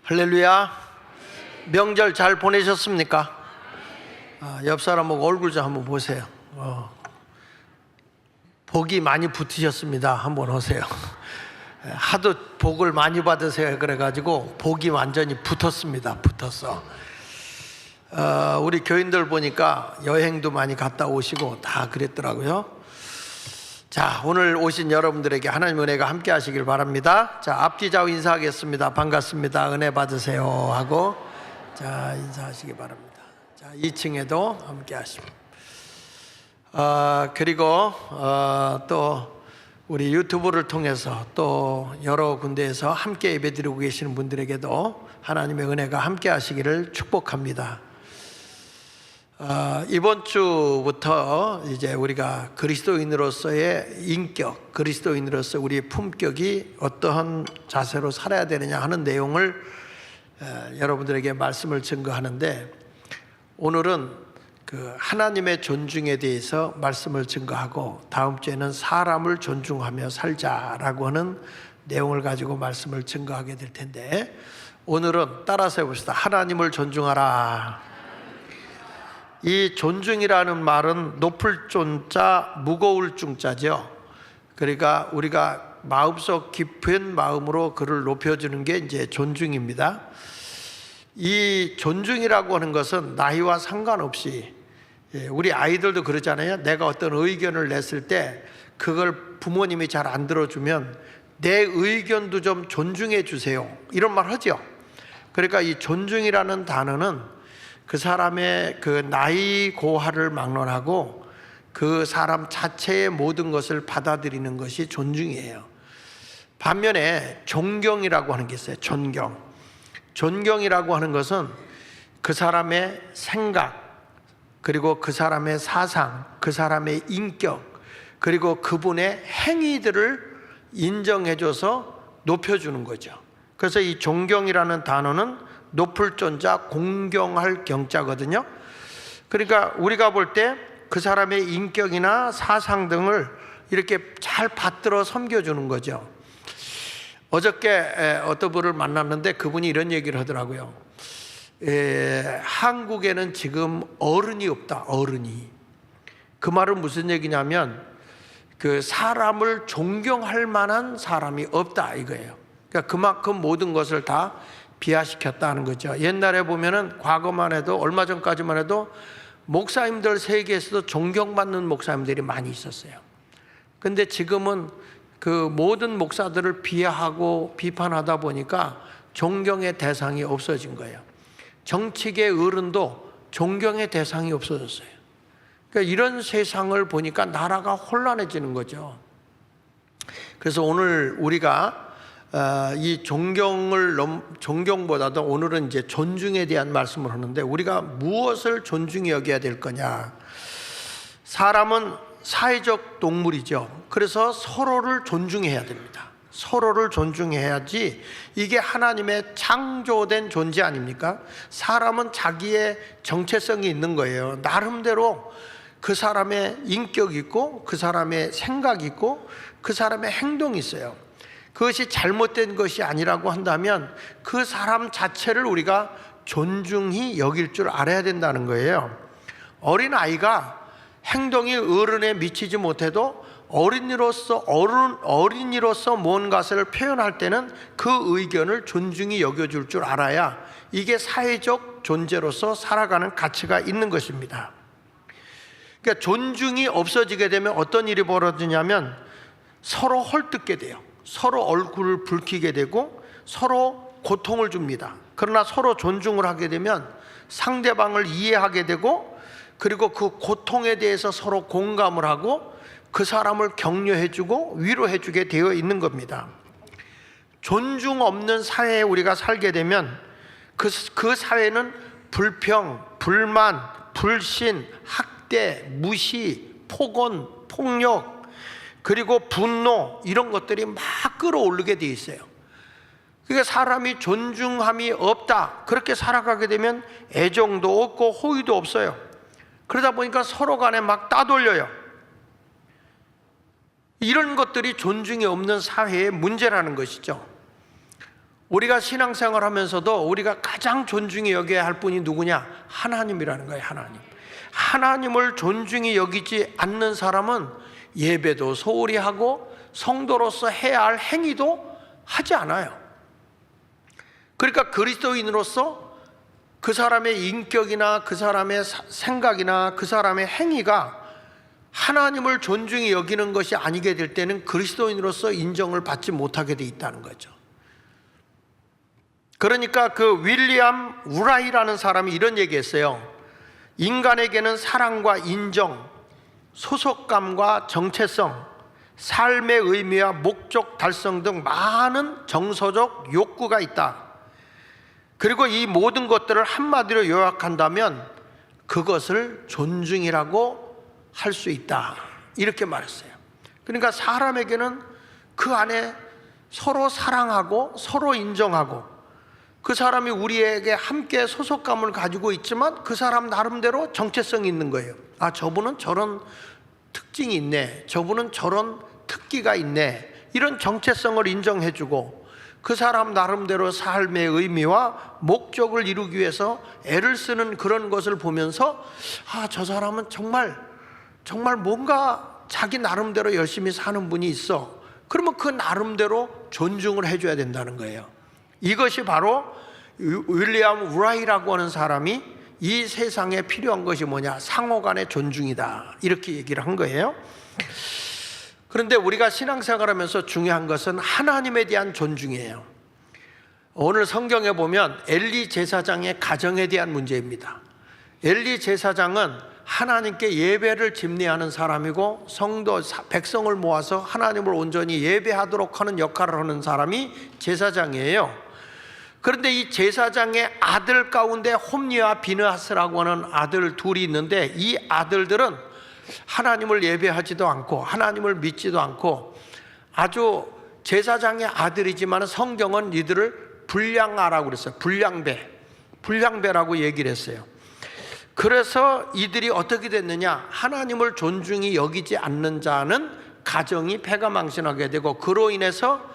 할렐루야. 명절 잘 보내셨습니까? 옆 사람하고 얼굴 좀 한번 보세요. 복이 많이 붙으셨습니다. 한번 오세요. 하도 복을 많이 받으세요. 그래가지고 복이 완전히 붙었습니다. 붙었어. 우리 교인들 보니까 여행도 많이 갔다 오시고 다 그랬더라고요. 자, 오늘 오신 여러분들에게 하나님 은혜가 함께 하시길 바랍니다. 자, 앞뒤 좌우 인사하겠습니다. 반갑습니다. 은혜 받으세요 하고 자, 인사하시기 바랍니다. 자, 2층에도 함께 하십니다. 그리고 또 우리 유튜브를 통해서 또 여러 군데에서 함께 예배드리고 계시는 분들에게도 하나님의 은혜가 함께 하시기를 축복합니다. 이번 주부터 이제 우리가 그리스도인으로서의 인격, 그리스도인으로서 우리의 품격이 어떠한 자세로 살아야 되느냐 하는 내용을 여러분들에게 말씀을 증거하는데, 오늘은 그 하나님의 존중에 대해서 말씀을 증거하고 다음 주에는 사람을 존중하며 살자라고 하는 내용을 가지고 말씀을 증거하게 될 텐데, 오늘은 따라서 해봅시다. 하나님을 존중하라. 이 존중이라는 말은 높을 존자, 무거울 중자죠. 그러니까 우리가 마음속 깊은 마음으로 그를 높여주는 게 이제 존중입니다. 이 존중이라고 하는 것은 나이와 상관없이, 우리 아이들도 그러잖아요. 내가 어떤 의견을 냈을 때 그걸 부모님이 잘 안 들어주면 내 의견도 좀 존중해 주세요, 이런 말 하죠. 그러니까 이 존중이라는 단어는 그 사람의 그 나이 고하를 막론하고 그 사람 자체의 모든 것을 받아들이는 것이 존중이에요. 반면에 존경이라고 하는 게 있어요. 존경이라고 하는 것은 그 사람의 생각, 그리고 그 사람의 사상, 그 사람의 인격, 그리고 그분의 행위들을 인정해줘서 높여주는 거죠. 그래서 이 존경이라는 단어는 높을 존자, 공경할 경자거든요. 그러니까 우리가 볼 때 그 사람의 인격이나 사상 등을 이렇게 잘 받들어 섬겨주는 거죠. 어저께 어떤 분을 만났는데 그분이 이런 얘기를 하더라고요. 한국에는 지금 어른이 없다, 어른이. 그 말은 무슨 얘기냐면 그 사람을 존경할 만한 사람이 없다, 이거예요. 그러니까 그만큼 모든 것을 다 비하시켰다는 거죠. 옛날에 보면은 과거만 해도, 얼마 전까지만 해도 목사님들 세계에서도 존경받는 목사님들이 많이 있었어요. 근데 지금은 그 모든 목사들을 비하하고 비판하다 보니까 존경의 대상이 없어진 거예요. 정치계 어른도 존경의 대상이 없어졌어요. 그러니까 이런 세상을 보니까 나라가 혼란해지는 거죠. 그래서 오늘 우리가 이 존경보다도 오늘은 이제 존중에 대한 말씀을 하는데, 우리가 무엇을 존중히 여겨야 될 거냐. 사람은 사회적 동물이죠. 그래서 서로를 존중해야 됩니다. 서로를 존중해야지 이게 하나님의 창조된 존재 아닙니까? 사람은 자기의 정체성이 있는 거예요. 나름대로 그 사람의 인격이 있고 그 사람의 생각이 있고 그 사람의 행동이 있어요. 그것이 잘못된 것이 아니라고 한다면 그 사람 자체를 우리가 존중히 여길 줄 알아야 된다는 거예요. 어린아이가 행동이 어른에 미치지 못해도 어린이로서 뭔가를 표현할 때는 그 의견을 존중히 여겨줄 줄 알아야 이게 사회적 존재로서 살아가는 가치가 있는 것입니다. 그러니까 존중이 없어지게 되면 어떤 일이 벌어지냐면 서로 헐뜯게 돼요. 서로 얼굴을 붉히게 되고 서로 고통을 줍니다. 그러나 서로 존중을 하게 되면 상대방을 이해하게 되고, 그리고 그 고통에 대해서 서로 공감을 하고 그 사람을 격려해주고 위로해주게 되어 있는 겁니다. 존중 없는 사회에 우리가 살게 되면 그 사회는 불평, 불만, 불신, 학대, 무시, 폭언, 폭력, 그리고 분노, 이런 것들이 막 끌어오르게 돼 있어요. 그러니까 사람이 존중함이 없다, 그렇게 살아가게 되면 애정도 없고 호의도 없어요. 그러다 보니까 서로 간에 막 따돌려요. 이런 것들이 존중이 없는 사회의 문제라는 것이죠. 우리가 신앙생활 하면서도 우리가 가장 존중히 여겨야 할 분이 누구냐? 하나님이라는 거예요. 하나님. 하나님을 존중히 여기지 않는 사람은 예배도 소홀히 하고 성도로서 해야 할 행위도 하지 않아요. 그러니까 그리스도인으로서 그 사람의 인격이나 그 사람의 생각이나 그 사람의 행위가 하나님을 존중히 여기는 것이 아니게 될 때는 그리스도인으로서 인정을 받지 못하게 돼 있다는 거죠. 그러니까 그 윌리엄 우라이라는 사람이 이런 얘기했어요. 인간에게는 사랑과 인정, 소속감과 정체성, 삶의 의미와 목적 달성 등 많은 정서적 욕구가 있다. 그리고 이 모든 것들을 한마디로 요약한다면 그것을 존중이라고 할 수 있다. 이렇게 말했어요. 그러니까 사람에게는 그 안에 서로 사랑하고 서로 인정하고 그 사람이 우리에게 함께 소속감을 가지고 있지만 그 사람 나름대로 정체성이 있는 거예요. 아, 저분은 저런 특징이 있네. 저분은 저런 특기가 있네. 이런 정체성을 인정해주고 그 사람 나름대로 삶의 의미와 목적을 이루기 위해서 애를 쓰는 그런 것을 보면서 아, 저 사람은 정말 뭔가 자기 나름대로 열심히 사는 분이 있어. 그러면 그 나름대로 존중을 해줘야 된다는 거예요. 이것이 바로 윌리엄 우라이라고 하는 사람이 이 세상에 필요한 것이 뭐냐? 상호 간의 존중이다. 이렇게 얘기를 한 거예요. 그런데 우리가 신앙생활하면서 중요한 것은 하나님에 대한 존중이에요. 오늘 성경에 보면 엘리 제사장의 가정에 대한 문제입니다. 엘리 제사장은 하나님께 예배를 집례하는 사람이고 성도 백성을 모아서 하나님을 온전히 예배하도록 하는 역할을 하는 사람이 제사장이에요. 그런데 이 제사장의 아들 가운데 홈니와 비느하스라고 하는 아들 둘이 있는데 이 아들들은 하나님을 예배하지도 않고 하나님을 믿지도 않고 아주 제사장의 아들이지만 성경은 이들을 불량아라고 그랬어요. 불량배라고 얘기를 했어요. 그래서 이들이 어떻게 됐느냐? 하나님을 존중히 여기지 않는 자는 가정이 패가망신하게 되고 그로 인해서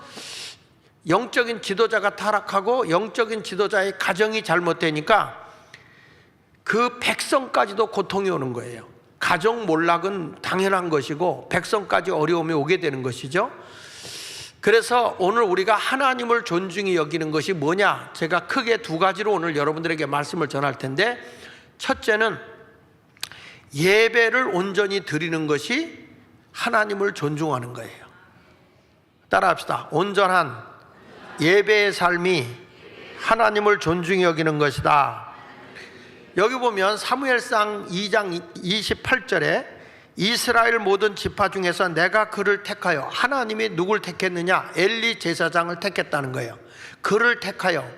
영적인 지도자가 타락하고 영적인 지도자의 가정이 잘못되니까 그 백성까지도 고통이 오는 거예요. 가정 몰락은 당연한 것이고 백성까지 어려움이 오게 되는 것이죠. 그래서 오늘 우리가 하나님을 존중히 여기는 것이 뭐냐? 제가 크게 두 가지로 오늘 여러분들에게 말씀을 전할 텐데 첫째는 예배를 온전히 드리는 것이 하나님을 존중하는 거예요. 따라합시다. 온전한 예배의 삶이 하나님을 존중히 여기는 것이다. 여기 보면 사무엘상 2장 28절에 이스라엘 모든 지파 중에서 내가 그를 택하여, 하나님이 누굴 택했느냐? 엘리 제사장을 택했다는 거예요. 그를 택하여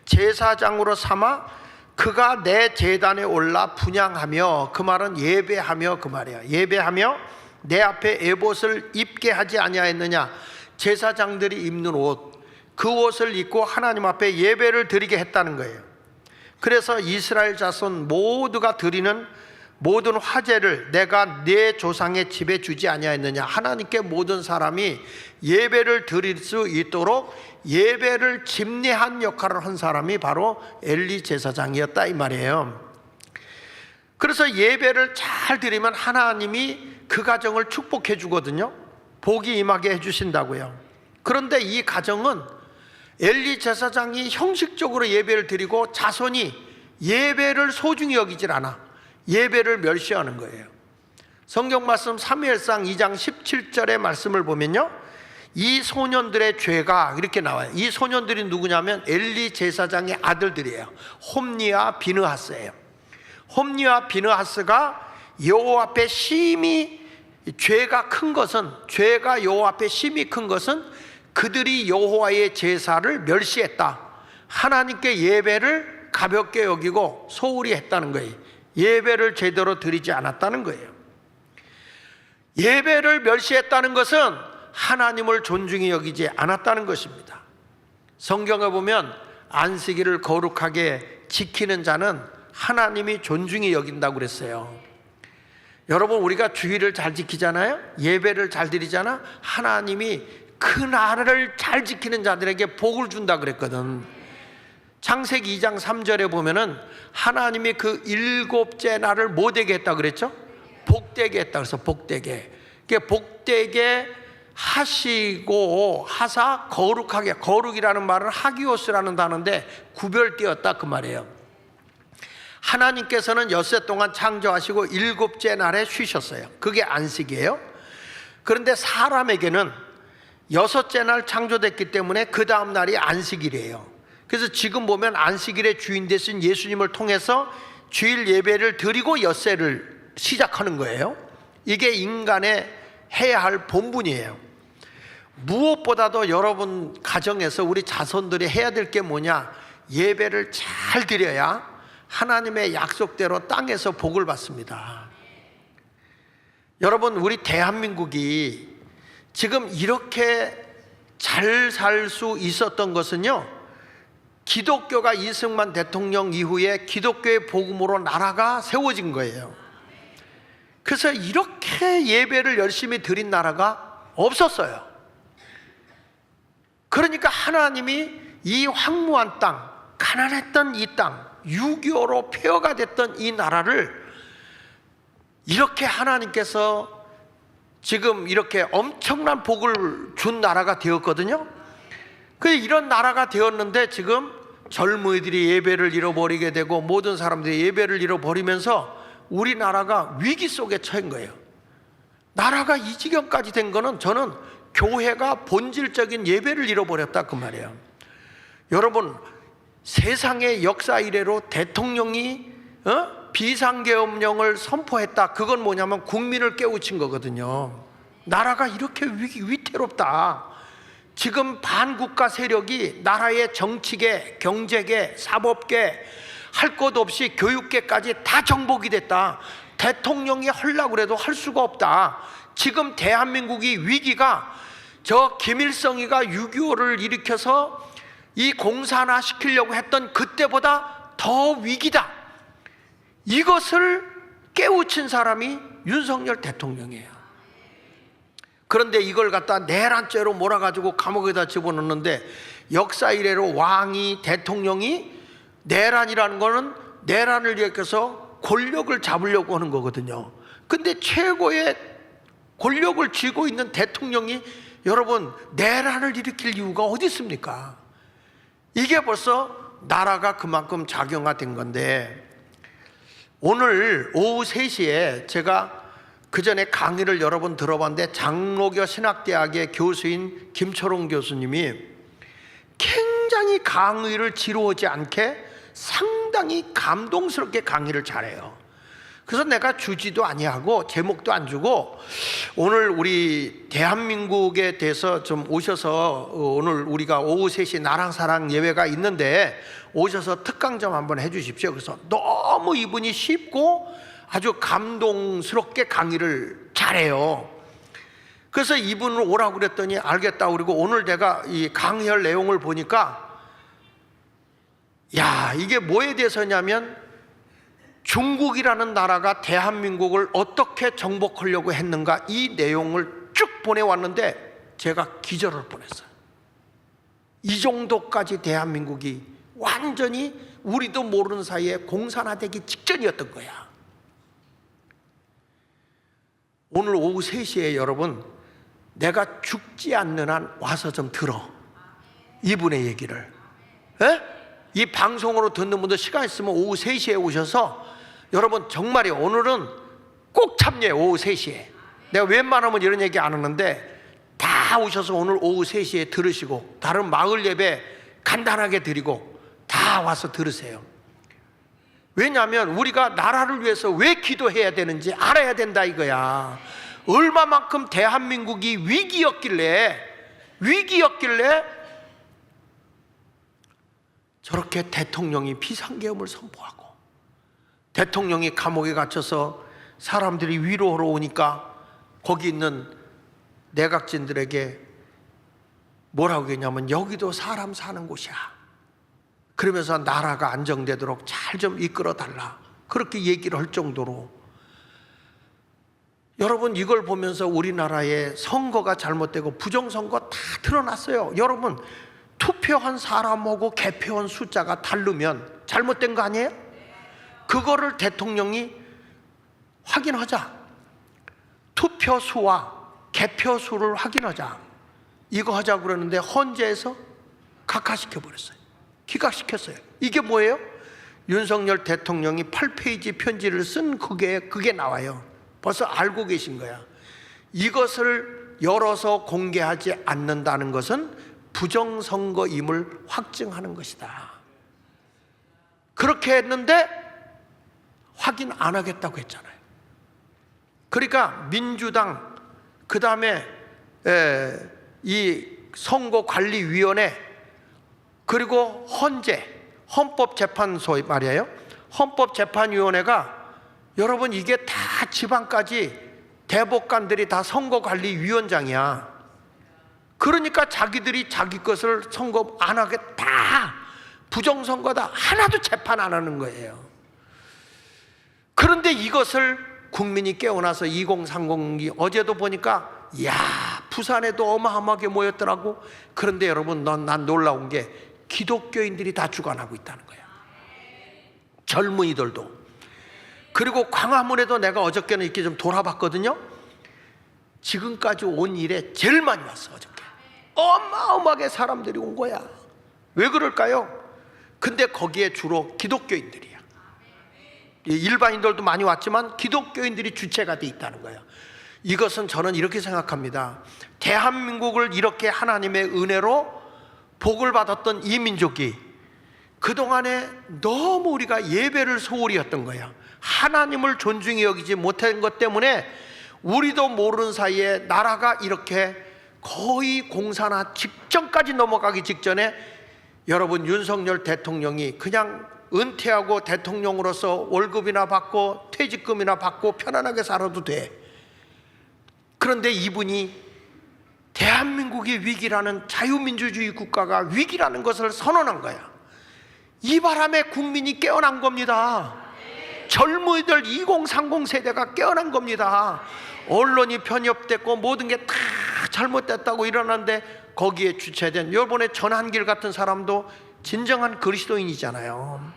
제사장으로 삼아 그가 내 제단에 올라 분향하며, 그 말은 예배하며 그 말이에요. 예배하며 내 앞에 에봇을 입게 하지 아니하였느냐? 제사장들이 입는 옷, 그 옷을 입고 하나님 앞에 예배를 드리게 했다는 거예요. 그래서 이스라엘 자손 모두가 드리는 모든 화제를 내가 내 조상의 집에 주지 아니하였느냐? 하나님께 모든 사람이 예배를 드릴 수 있도록 예배를 집례한 역할을 한 사람이 바로 엘리 제사장이었다 이 말이에요. 그래서 예배를 잘 드리면 하나님이 그 가정을 축복해 주거든요. 복이 임하게 해주신다고요. 그런데 이 가정은 엘리 제사장이 형식적으로 예배를 드리고 자손이 예배를 소중히 여기질 않아. 예배를 멸시하는 거예요. 성경 말씀 사무엘상 2장 17절의 말씀을 보면요, 이 소년들의 죄가 이렇게 나와요. 이 소년들이 누구냐면 엘리 제사장의 아들들이에요. 홈니와 비느하스예요. 홈니와 비느하스가 여호와 앞에 심히 죄가 여호와 앞에 심히 큰 것은 그들이 여호와의 제사를 멸시했다. 하나님께 예배를 가볍게 여기고 소홀히 했다는 거예요. 예배를 제대로 드리지 않았다는 거예요. 예배를 멸시했다는 것은 하나님을 존중히 여기지 않았다는 것입니다. 성경에 보면 안식일을 거룩하게 지키는 자는 하나님이 존중히 여긴다고 그랬어요. 여러분, 우리가 주일을 잘 지키잖아요. 예배를 잘 드리잖아. 하나님이 그 나라를 잘 지키는 자들에게 복을 준다 그랬거든. 창세기 2장 3절에 보면은 하나님이 그 일곱째 날을 뭐 되게 했다 그랬죠? 복되게 했다. 그래서 복되게. 그러니까 복되게 하시고 하사 거룩하게, 거룩이라는 말은 하기오스라는 단어인데 구별되었다 그 말이에요. 하나님께서는 엿새 동안 창조하시고 일곱째 날에 쉬셨어요. 그게 안식이에요. 그런데 사람에게는 여섯째 날 창조됐기 때문에 그 다음 날이 안식일이에요. 그래서 지금 보면 안식일의 주인 되신 예수님을 통해서 주일 예배를 드리고 엿새를 시작하는 거예요. 이게 인간의 해야 할 본분이에요. 무엇보다도 여러분 가정에서 우리 자손들이 해야 될 게 뭐냐? 예배를 잘 드려야 하나님의 약속대로 땅에서 복을 받습니다. 여러분, 우리 대한민국이 지금 이렇게 잘 살 수 있었던 것은요, 기독교가 이승만 대통령 이후에 기독교의 복음으로 나라가 세워진 거예요. 그래서 이렇게 예배를 열심히 드린 나라가 없었어요. 그러니까 하나님이 이 황무한 땅, 가난했던 이 땅, 6.25로 폐허가 됐던 이 나라를 이렇게 하나님께서 지금 이렇게 엄청난 복을 준 나라가 되었거든요. 이런 나라가 되었는데 지금 젊은이들이 예배를 잃어버리게 되고 모든 사람들이 예배를 잃어버리면서 우리나라가 위기 속에 처한 거예요. 나라가 이 지경까지 된 거는 저는 교회가 본질적인 예배를 잃어버렸다 그 말이에요. 여러분, 세상의 역사 이래로 대통령이 비상계엄령을 선포했다. 그건 뭐냐면 국민을 깨우친 거거든요. 나라가 이렇게 위태롭다. 지금 반국가 세력이 나라의 정치계, 경제계, 사법계 할 것 없이 교육계까지 다 정복이 됐다. 대통령이 하려고 해도 할 수가 없다. 지금 대한민국이 위기가 저 김일성이가 6.25를 일으켜서 이 공산화 시키려고 했던 그때보다 더 위기다. 이것을 깨우친 사람이 윤석열 대통령이에요. 그런데 이걸 갖다 내란죄로 몰아가지고 감옥에다 집어넣는데, 역사 이래로 왕이, 대통령이 내란이라는 거는 내란을 일으켜서 권력을 잡으려고 하는 거거든요. 근데 최고의 권력을 쥐고 있는 대통령이 여러분 내란을 일으킬 이유가 어디 있습니까? 이게 벌써 나라가 그만큼 작용화된 건데, 오늘 오후 3시에 제가 그 전에 강의를 여러 번 들어봤는데 장로교 신학대학의 교수인 김초롱 교수님이 굉장히 강의를 지루하지 않게 상당히 감동스럽게 강의를 잘해요. 그래서 내가 주지도 아니하고 제목도 안 주고, 오늘 우리 대한민국에 대해서 좀 오셔서, 오늘 우리가 오후 3시 나랑 사랑 예배가 있는데 오셔서 특강 좀 한번 해주십시오. 그래서 너무 이분이 쉽고 아주 감동스럽게 강의를 잘해요. 그래서 이분을 오라고 그랬더니 알겠다고 그러고, 오늘 내가 이 강의할 내용을 보니까 야, 이게 뭐에 대해서냐면 중국이라는 나라가 대한민국을 어떻게 정복하려고 했는가, 이 내용을 쭉 보내왔는데 제가 기절할 뻔했어요. 이 정도까지 대한민국이 완전히 우리도 모르는 사이에 공산화되기 직전이었던 거야. 오늘 오후 3시에 여러분, 내가 죽지 않는 한 와서 좀 들어, 이분의 얘기를. 에? 이 방송으로 듣는 분들 시간 있으면 오후 3시에 오셔서, 여러분 정말이에요, 오늘은 꼭 참여해. 오후 3시에 내가 웬만하면 이런 얘기 안 하는데 다 오셔서 오늘 오후 3시에 들으시고, 다른 마을 예배 간단하게 드리고 다 와서 들으세요. 왜냐하면 우리가 나라를 위해서 왜 기도해야 되는지 알아야 된다 이거야. 얼마만큼 대한민국이 위기였길래 저렇게 대통령이 비상계엄을 선포하고, 대통령이 감옥에 갇혀서 사람들이 위로하러 오니까 거기 있는 내각진들에게 뭐라고 했냐면 여기도 사람 사는 곳이야. 그러면서 나라가 안정되도록 잘 좀 이끌어 달라. 그렇게 얘기를 할 정도로. 여러분, 이걸 보면서 우리나라의 선거가 잘못되고 부정선거 다 드러났어요. 여러분, 투표한 사람하고 개표한 숫자가 다르면 잘못된 거 아니에요? 그거를 대통령이 확인하자. 투표수와 개표수를 확인하자. 이거 하자고 그러는데 헌재에서 각하시켜버렸어요. 기각시켰어요. 이게 뭐예요? 윤석열 대통령이 8페이지 편지를 쓴 그게 나와요. 벌써 알고 계신 거야. 이것을 열어서 공개하지 않는다는 것은 부정선거임을 확증하는 것이다. 그렇게 했는데 확인 안 하겠다고 했잖아요. 그러니까 민주당, 그 다음에 이 선거관리위원회, 그리고 헌법재판소 말이에요. 헌법재판위원회가, 여러분, 이게 다 지방까지 대법관들이 다 선거관리위원장이야. 그러니까 자기들이 자기 것을 선거 안 하겠다, 부정선거다, 하나도 재판 안 하는 거예요. 그런데 이것을 국민이 깨어나서 2030이 어제도 보니까, 이야, 부산에도 어마어마하게 모였더라고. 그런데 여러분, 난 놀라운 게 기독교인들이 다 주관하고 있다는 거야. 젊은이들도. 그리고 광화문에도 내가 어저께는 이렇게 좀 돌아봤거든요. 지금까지 온 일에 제일 많이 왔어. 어저께 어마어마하게 사람들이 온 거야. 왜 그럴까요? 근데 거기에 주로 기독교인들이야. 일반인들도 많이 왔지만 기독교인들이 주체가 돼 있다는 거야. 이것은 저는 이렇게 생각합니다. 대한민국을 이렇게 하나님의 은혜로 복을 받았던 이 민족이 그동안에 너무 우리가 예배를 소홀히 했던 거야. 하나님을 존중히 여기지 못한 것 때문에 우리도 모르는 사이에 나라가 이렇게 거의 공산화 직전까지 넘어가기 직전에, 여러분, 윤석열 대통령이 그냥 은퇴하고 대통령으로서 월급이나 받고 퇴직금이나 받고 편안하게 살아도 돼. 그런데 이분이 대한민국이 위기라는, 자유민주주의 국가가 위기라는 것을 선언한 거야. 이 바람에 국민이 깨어난 겁니다. 젊은이들 2030 세대가 깨어난 겁니다. 언론이 편협됐고 모든 게 다 잘못됐다고 일어났는데 거기에 주체된 여러분의 전한길 같은 사람도 진정한 그리스도인이잖아요.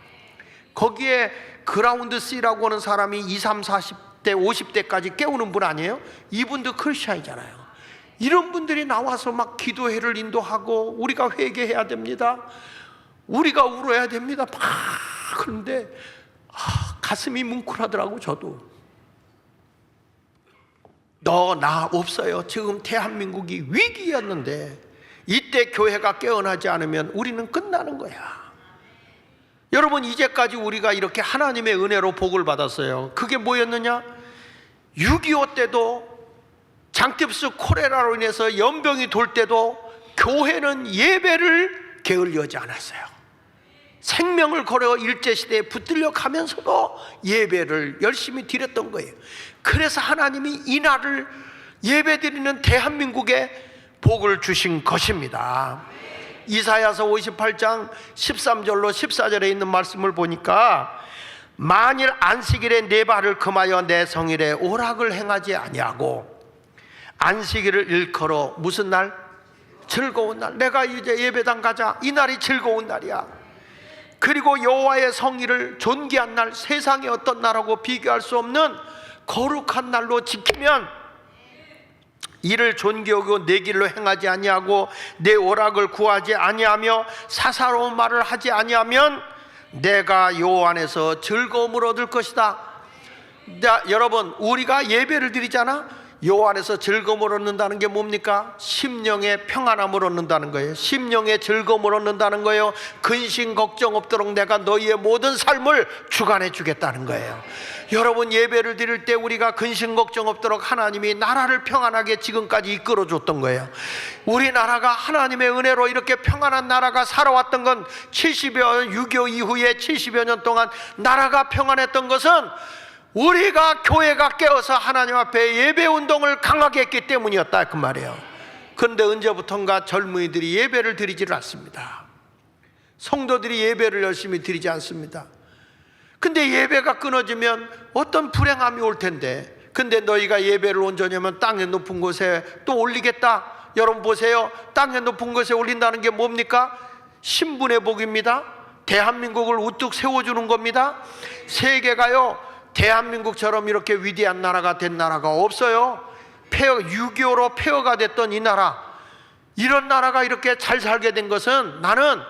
거기에 그라운드 C라고 하는 사람이 20, 30, 40대 50대까지 깨우는 분 아니에요? 이분도 크리스찬이잖아요. 이런 분들이 나와서 막 기도회를 인도하고 우리가 회개해야 됩니다, 우리가 울어야 됩니다, 막 그런데 가슴이 뭉클하더라고. 저도 너 나 없어요. 지금 대한민국이 위기였는데 이때 교회가 깨어나지 않으면 우리는 끝나는 거야. 여러분, 이제까지 우리가 이렇게 하나님의 은혜로 복을 받았어요. 그게 뭐였느냐? 6.25 때도 장티푸스 콜레라로 인해서 연병이 돌 때도 교회는 예배를 게을리하지 않았어요. 생명을 걸어 일제시대에 붙들려 가면서도 예배를 열심히 드렸던 거예요. 그래서 하나님이 이 날을 예배드리는 대한민국에 복을 주신 것입니다. 이사야서 58장 13절로 14절에 있는 말씀을 보니까, 만일 안식일에 내 발을 금하여 내 성일에 오락을 행하지 아니하고 안식일을 일컬어 무슨 날? 즐거운 날. 내가 이제 예배당 가자, 이 날이 즐거운 날이야. 그리고 여호와의 성일을 존귀한 날, 세상의 어떤 날하고 비교할 수 없는 거룩한 날로 지키면, 이를 존귀하고 내 길로 행하지 아니하고 내 오락을 구하지 아니하며 사사로운 말을 하지 아니하면 내가 여호와 안에서 즐거움을 얻을 것이다. 여러분, 우리가 예배를 드리잖아. 여호와 안에서 즐거움을 얻는다는 게 뭡니까? 심령의 평안함을 얻는다는 거예요. 심령의 즐거움을 얻는다는 거예요. 근심 걱정 없도록 내가 너희의 모든 삶을 주관해 주겠다는 거예요. 여러분, 예배를 드릴 때 우리가 근심 걱정 없도록 하나님이 나라를 평안하게 지금까지 이끌어 줬던 거예요. 우리나라가 하나님의 은혜로 이렇게 평안한 나라가 살아왔던 건 6.25 이후에 70여 년 동안 나라가 평안했던 것은 우리가 교회가 깨어서 하나님 앞에 예배 운동을 강하게 했기 때문이었다, 그 말이에요. 그런데 언제부턴가 젊은이들이 예배를 드리지를 않습니다. 성도들이 예배를 열심히 드리지 않습니다. 근데 예배가 끊어지면 어떤 불행함이 올 텐데, 근데 너희가 예배를 온전히 하면 땅의 높은 곳에 또 올리겠다. 여러분 보세요. 땅의 높은 곳에 올린다는 게 뭡니까? 신분의 복입니다. 대한민국을 우뚝 세워주는 겁니다. 세계가요, 대한민국처럼 이렇게 위대한 나라가 된 나라가 없어요. 6.25로 폐허가 됐던 이 나라, 이런 나라가 이렇게 잘 살게 된 것은 나는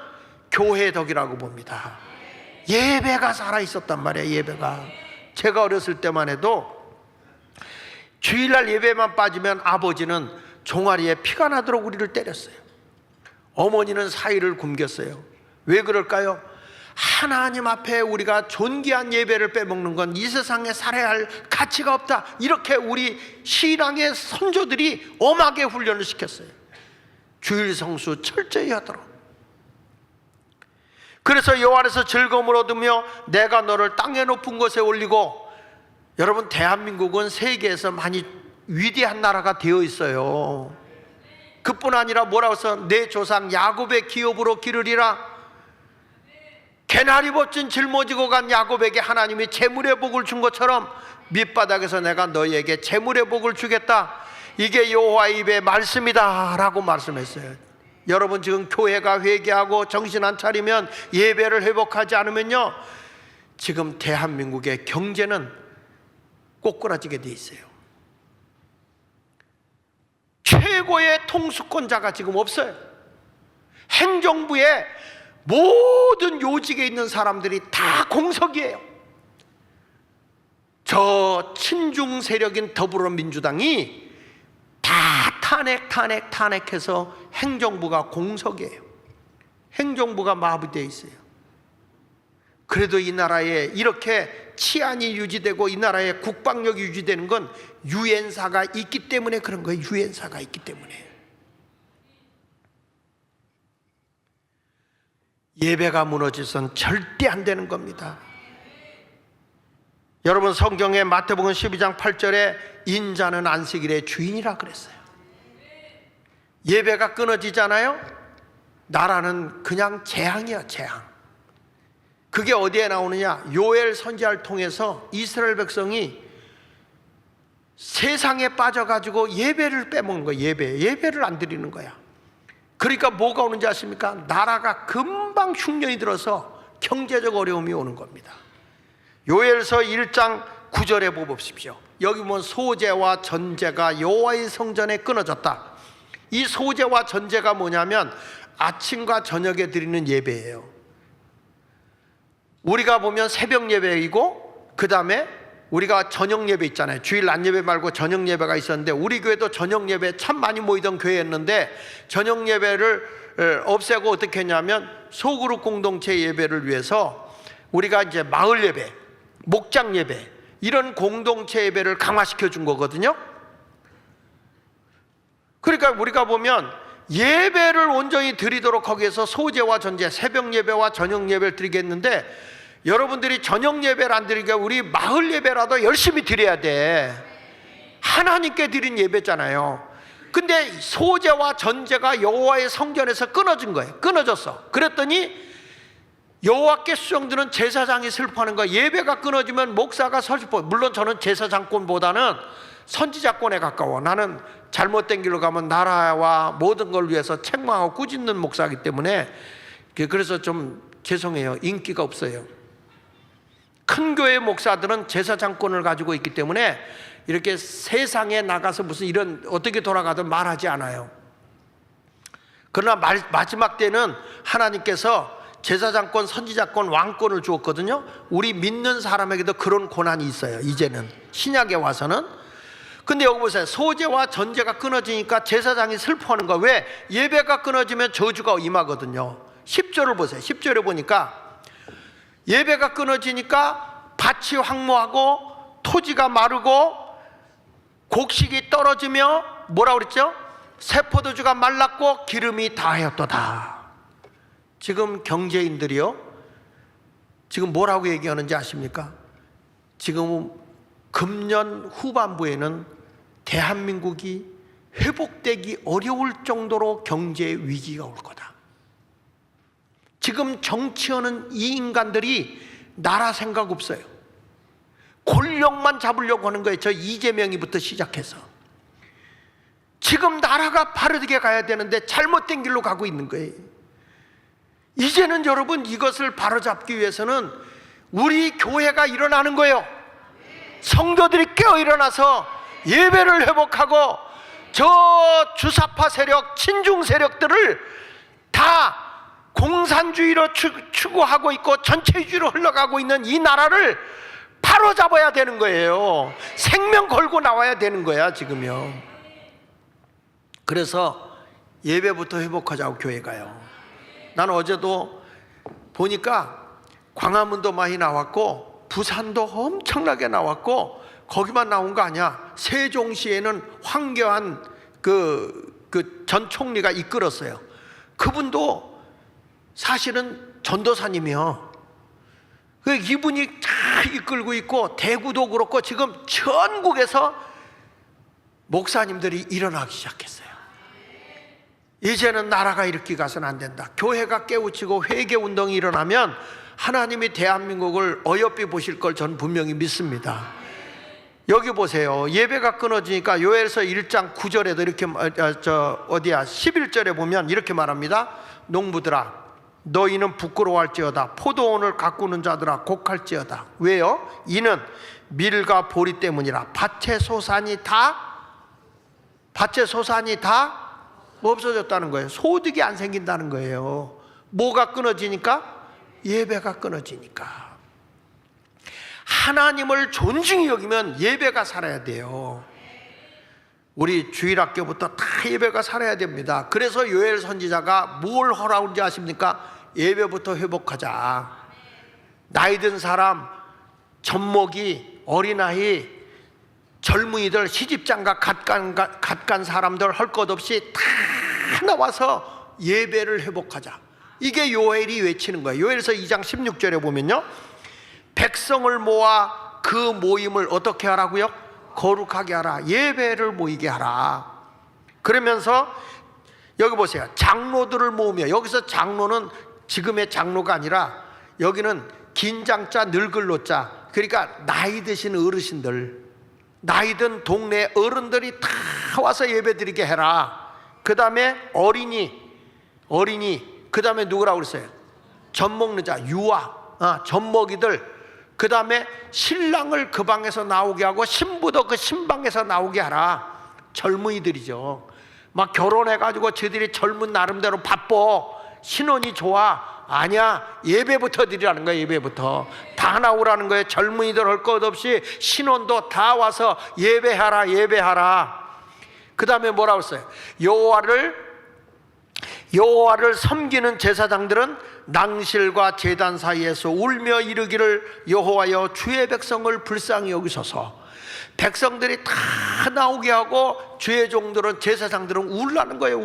교회의 덕이라고 봅니다. 예배가 살아있었단 말이에요. 예배가. 제가 어렸을 때만 해도 주일날 예배만 빠지면 아버지는 종아리에 피가 나도록 우리를 때렸어요. 어머니는 사이를 굶겼어요. 왜 그럴까요? 하나님 앞에 우리가 존귀한 예배를 빼먹는 건 이 세상에 살아야 할 가치가 없다. 이렇게 우리 신앙의 선조들이 엄하게 훈련을 시켰어요. 주일 성수 철저히 하도록. 그래서 여호와 안에서 즐거움을 얻으며 내가 너를 땅의 높은 곳에 올리고, 여러분 대한민국은 세계에서 많이 위대한 나라가 되어 있어요. 그뿐 아니라 뭐라고 해서 내 조상 야곱의 기업으로 기르리라. 개나리 벗진 짊어지고 간 야곱에게 하나님이 재물의 복을 준 것처럼 밑바닥에서 내가 너희에게 재물의 복을 주겠다. 이게 여호와의 입의 말씀이다 라고 말씀했어요. 여러분 지금 교회가 회개하고 정신 안 차리면, 예배를 회복하지 않으면요, 지금 대한민국의 경제는 꼬꾸라지게 돼 있어요. 최고의 통수권자가 지금 없어요. 행정부에 모든 요직에 있는 사람들이 다 공석이에요. 저 친중 세력인 더불어민주당이 다 탄핵해서 행정부가 공석이에요. 행정부가 마비되어 있어요. 그래도 이 나라에 이렇게 치안이 유지되고 이 나라에 국방력이 유지되는 건 유엔사가 있기 때문에 그런 거예요. 유엔사가 있기 때문에. 예배가 무너져선 절대 안 되는 겁니다. 여러분 성경에 마태복음 12장 8절에 인자는 안식일의 주인이라 그랬어요. 예배가 끊어지잖아요. 나라는 그냥 재앙이야, 재앙. 그게 어디에 나오느냐? 요엘 선지자를 통해서 이스라엘 백성이 세상에 빠져가지고 예배를 빼먹는 거예요. 예배를 안 드리는 거야. 그러니까 뭐가 오는지 아십니까? 나라가 금방 흉년이 들어서 경제적 어려움이 오는 겁니다. 요엘서 1장 9절에 보십시오. 여기 보면 소제와 전제가 여호와의 성전에 끊어졌다. 이 소제와 전제가 뭐냐면 아침과 저녁에 드리는 예배예요. 우리가 보면 새벽 예배이고, 그 다음에 우리가 저녁 예배 있잖아요. 주일 낮 예배 말고 저녁 예배가 있었는데, 우리 교회도 저녁 예배 참 많이 모이던 교회였는데, 저녁 예배를 없애고 어떻게 했냐면 소그룹 공동체 예배를 위해서 우리가 이제 마을 예배, 목장 예배, 이런 공동체 예배를 강화시켜 준 거거든요. 그러니까 우리가 보면 예배를 온전히 드리도록 거기에서 소제와 전제, 새벽 예배와 저녁 예배를 드리겠는데, 여러분들이 저녁 예배를 안 드리니까 우리 마을 예배라도 열심히 드려야 돼. 하나님께 드린 예배잖아요. 근데 소제와 전제가 여호와의 성전에서 끊어진 거예요. 끊어졌어. 그랬더니 여호와께 수종드는 제사장이 슬퍼하는 거예요. 예배가 끊어지면 목사가 슬퍼. 물론 저는 제사장권보다는 선지자권에 가까워. 나는 잘못된 길로 가면 나라와 모든 걸 위해서 책망하고 꾸짖는 목사이기 때문에, 그래서 좀 죄송해요. 인기가 없어요. 큰 교회 목사들은 제사장권을 가지고 있기 때문에 이렇게 세상에 나가서 무슨 이런 어떻게 돌아가든 말하지 않아요. 그러나 마지막 때는 하나님께서 제사장권, 선지자권, 왕권을 주었거든요. 우리 믿는 사람에게도 그런 권한이 있어요. 이제는 신약에 와서는. 근데 여기 보세요. 소제와 전제가 끊어지니까 제사장이 슬퍼하는 거야. 왜? 예배가 끊어지면 저주가 임하거든요. 10절을 보세요. 10절에 보니까 예배가 끊어지니까 밭이 황무하고 토지가 마르고 곡식이 떨어지며 뭐라고 그랬죠? 새 포도주가 말랐고 기름이 다하였도다. 지금 경제인들이요, 지금 뭐라고 얘기하는지 아십니까? 지금 금년 후반부에는 대한민국이 회복되기 어려울 정도로 경제 위기가 올 거다. 지금 정치하는 이 인간들이 나라 생각 없어요. 권력만 잡으려고 하는 거예요. 저 이재명이부터 시작해서. 지금 나라가 바르게 가야 되는데 잘못된 길로 가고 있는 거예요. 이제는 여러분, 이것을 바로잡기 위해서는 우리 교회가 일어나는 거예요. 성도들이 깨어 일어나서 예배를 회복하고 저 주사파 세력, 친중 세력들을 다 공산주의로 추구하고 있고 전체주의로 흘러가고 있는 이 나라를 바로잡아야 되는 거예요. 생명 걸고 나와야 되는 거야 지금요. 그래서 예배부터 회복하자고 교회가요. 나는 어제도 보니까 광화문도 많이 나왔고 부산도 엄청나게 나왔고, 거기만 나온 거 아니야. 세종시에는 황교안 전 총리가 이끌었어요. 그분도 사실은 전도사님이요. 이분이 잘 이끌고 있고, 대구도 그렇고 지금 전국에서 목사님들이 일어나기 시작했어요. 이제는 나라가 이렇게 가서는 안 된다. 교회가 깨우치고 회개운동이 일어나면 하나님이 대한민국을 어여삐 보실 걸 저는 분명히 믿습니다. 여기 보세요. 예배가 끊어지니까 요엘서 1장 9절에도 이렇게 11절에 보면 이렇게 말합니다. 농부들아, 너희는 부끄러워할지어다. 포도원을 가꾸는 자들아, 곡할지어다. 왜요? 이는 밀과 보리 때문이라. 밭의 소산이 다 없어졌다는 거예요. 소득이 안 생긴다는 거예요. 뭐가 끊어지니까? 예배가 끊어지니까. 하나님을 존중히 여기면 예배가 살아야 돼요. 우리 주일학교부터 다 예배가 살아야 됩니다. 그래서 요엘 선지자가 뭘 하라고 아십니까? 예배부터 회복하자. 나이 든 사람, 젖먹이, 어린아이, 젊은이들, 시집장가 갓간 사람들 할 것 없이 다 나와서 예배를 회복하자. 이게 요엘이 외치는 거예요. 요엘서 2장 16절에 보면요, 백성을 모아 그 모임을 어떻게 하라고요? 거룩하게 하라. 예배를 모이게 하라. 그러면서 여기 보세요. 장로들을 모으며, 여기서 장로는 지금의 장로가 아니라 여기는 긴장자 늙을 노자, 그러니까 나이 드신 어르신들, 나이 든 동네 어른들이 다 와서 예배 드리게 해라. 그 다음에 어린이, 그 다음에 누구라고 그랬어요? 젖 먹는 자, 유아, 젖먹이들. 그 다음에 신랑을 그 방에서 나오게 하고 신부도 그 신방에서 나오게 하라. 젊은이들이죠. 막 결혼해가지고 저들이 젊은 나름대로 바빠, 신혼이 좋아. 아니야, 예배부터 드리라는 거예요. 예배부터 다 나오라는 거예요. 젊은이들 할 것 없이 신혼도 다 와서 예배하라. 그 다음에 뭐라고 했어요? 여호와를 섬기는 제사장들은 낭실과 제단 사이에서 울며 이르기를, 여호와여 주의 백성을 불쌍히 여기소서. 백성들이 다 나오게 하고 주의 종들은, 제사장들은 울라는 거예요.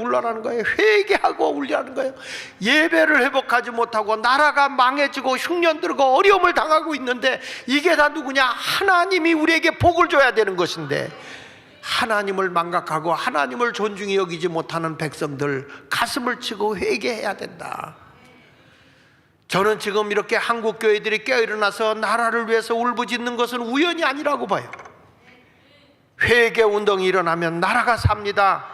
회개하고 울라는 거예요. 예배를 회복하지 못하고 나라가 망해지고 흉년 들고 어려움을 당하고 있는데, 이게 다 누구냐? 하나님이 우리에게 복을 줘야 되는 것인데, 하나님을 망각하고 하나님을 존중히 여기지 못하는 백성들, 가슴을 치고 회개해야 된다. 저는 지금 이렇게 한국 교회들이 깨어일어나서 나라를 위해서 울부짖는 것은 우연이 아니라고 봐요. 회개 운동이 일어나면 나라가 삽니다.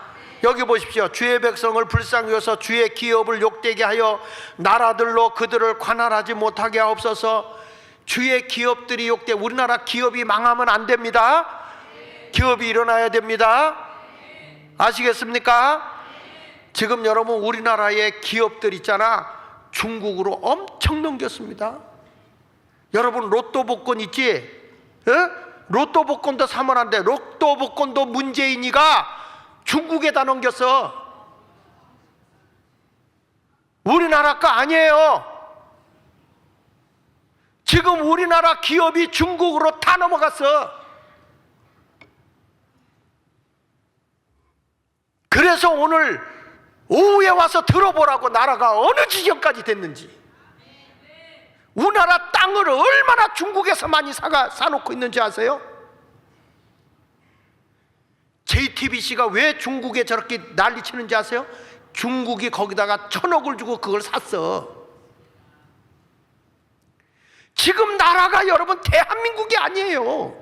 여기 보십시오. 주의 백성을 불쌍히 여서 주의 기업을 욕되게 하여 나라들로 그들을 관할하지 못하게 하옵소서. 주의 기업들이 욕돼, 우리나라 기업이 망하면 안 됩니다. 기업이 일어나야 됩니다. 아시겠습니까? 지금 여러분, 우리나라의 기업들 있잖아, 중국으로 엄청 넘겼습니다. 여러분, 로또 복권 있지? 에? 로또 복권도 사면 안 돼. 로또 복권도 문재인이가 중국에다 넘겼어. 우리나라 거 아니에요. 지금 우리나라 기업이 중국으로 다 넘어갔어. 그래서 오늘 오후에 와서 들어보라고, 나라가 어느 지경까지 됐는지. 우리나라 땅을 얼마나 중국에서 많이 사놓고 있는지 아세요? JTBC가 왜 중국에 저렇게 난리치는지 아세요? 중국이 거기다가 1,000억을 주고 그걸 샀어. 지금 나라가 여러분 대한민국이 아니에요.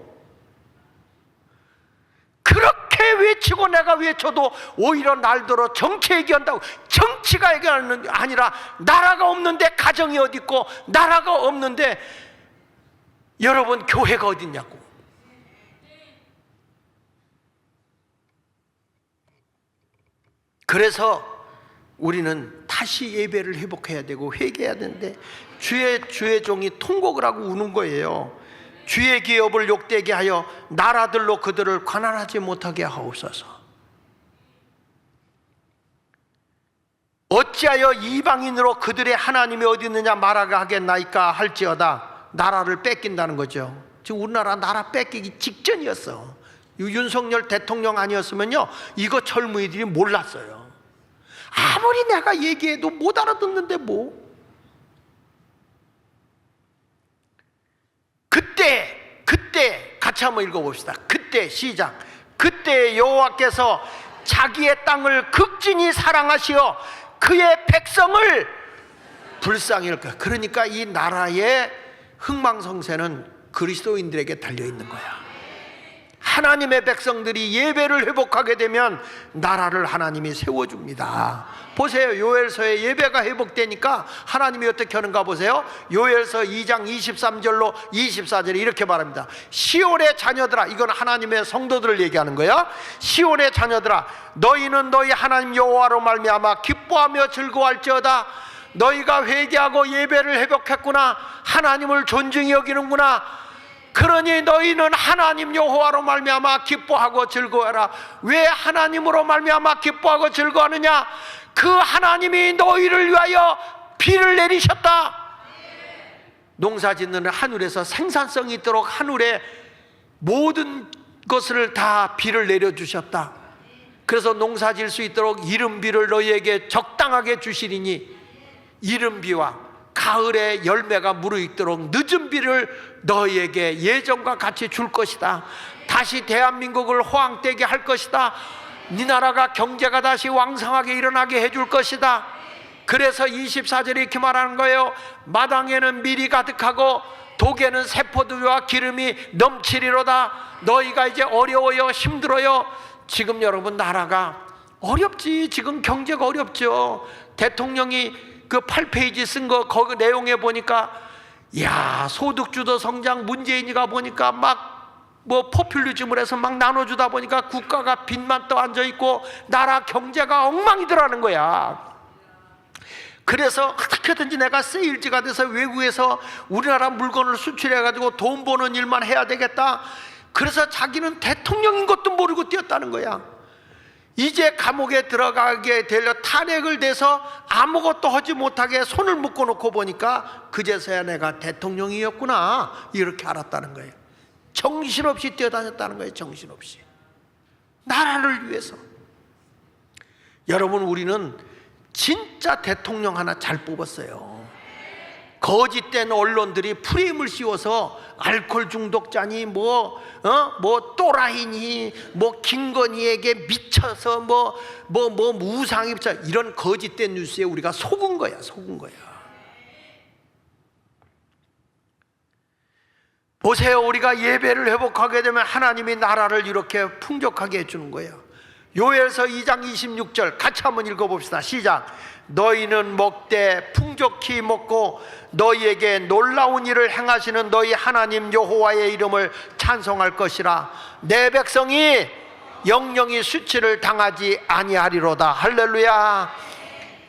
그렇게 외치고 내가 외쳐도 오히려 날들어 정치 얘기한다고. 정치가 얘기하는 게 아니라 나라가 없는데 가정이 어디 있고, 나라가 없는데 여러분 교회가 어디 있냐고. 그래서 우리는 다시 예배를 회복해야 되고 회개해야 되는데 주의 종이 통곡을 하고 우는 거예요. 주의 기업을 욕되게 하여 나라들로 그들을 관할하지 못하게 하옵소서. 어찌하여 이방인으로 그들의 하나님이 어디 있느냐 말하겠나이까 할지어다. 나라를 뺏긴다는 거죠. 지금 우리나라 나라 뺏기기 직전이었어. 윤석열 대통령 아니었으면요 이거 젊은이들이 몰랐어요. 아무리 내가 얘기해도 못 알아듣는데 뭐. 그때 같이 한번 읽어봅시다. 그때 시작. 그때 여호와께서 자기의 땅을 극진히 사랑하시어 그의 백성을 불쌍히 여길. 그러니까 이 나라의 흥망성쇠는 그리스도인들에게 달려있는 거야. 하나님의 백성들이 예배를 회복하게 되면 나라를 하나님이 세워줍니다. 보세요. 요엘서에 예배가 회복되니까 하나님이 어떻게 하는가 보세요. 요엘서 2장 23절로 24절에 이렇게 말합니다. 시온의 자녀들아, 이건 하나님의 성도들을 얘기하는 거야. 시온의 자녀들아, 너희는 너희 하나님 여호와로 말미암아 기뻐하며 즐거워할지어다. 너희가 회개하고 예배를 회복했구나. 하나님을 존중히 여기는구나. 그러니 너희는 하나님 여호와로 말미암아 기뻐하고 즐거워하라. 왜 하나님으로 말미암아 기뻐하고 즐거워하느냐? 그 하나님이 너희를 위하여 비를 내리셨다. 농사짓는 하늘에서 생산성이 있도록 하늘에 모든 것을 다 비를 내려주셨다. 그래서 농사질 수 있도록 이른비를 너희에게 적당하게 주시리니 이른비와 가을에 열매가 무르익도록 늦은 비를 너희에게 예전과 같이 줄 것이다. 다시 대한민국을 호황되게 할 것이다. 네 나라가 경제가 다시 왕성하게 일어나게 해줄 것이다. 그래서 24절에 이렇게 말하는 거예요. 마당에는 밀이 가득하고 독에는 새포도주와 기름이 넘치리로다. 너희가 이제 어려워요, 힘들어요. 지금 여러분 나라가 어렵지. 지금 경제가 어렵죠. 대통령이 그 8페이지 쓴 거 거기 내용에 보니까 야 소득주도 성장 문재인이가 보니까 막 뭐 포퓰리즘을 해서 막 나눠주다 보니까 국가가 빚만 떠 앉아있고 나라 경제가 엉망이더라는 거야. 그래서 어떻게든지 내가 세일즈가 돼서 외국에서 우리나라 물건을 수출해가지고 돈 버는 일만 해야 되겠다. 그래서 자기는 대통령인 것도 모르고 뛰었다는 거야. 이제 감옥에 들어가게 되려 탄핵을 돼서 아무것도 하지 못하게 손을 묶어놓고 보니까 그제서야 내가 대통령이었구나 이렇게 알았다는 거예요. 정신없이 뛰어다녔다는 거예요. 정신없이 나라를 위해서. 여러분 우리는 진짜 대통령 하나 잘 뽑았어요. 거짓된 언론들이 프레임을 씌워서 알코올 중독자니 뭐 또라이니 뭐 김건희에게 미쳐서 뭐 우상이 붙여 이런 거짓된 뉴스에 우리가 속은 거야. 보세요. 우리가 예배를 회복하게 되면 하나님이 나라를 이렇게 풍족하게 해주는 거예요. 요엘서 2장 26절 같이 한번 읽어봅시다. 시작. 너희는 먹되 풍족히 먹고 너희에게 놀라운 일을 행하시는 너희 하나님 여호와의 이름을 찬송할 것이라. 내 백성이 영영이 수치를 당하지 아니하리로다. 할렐루야.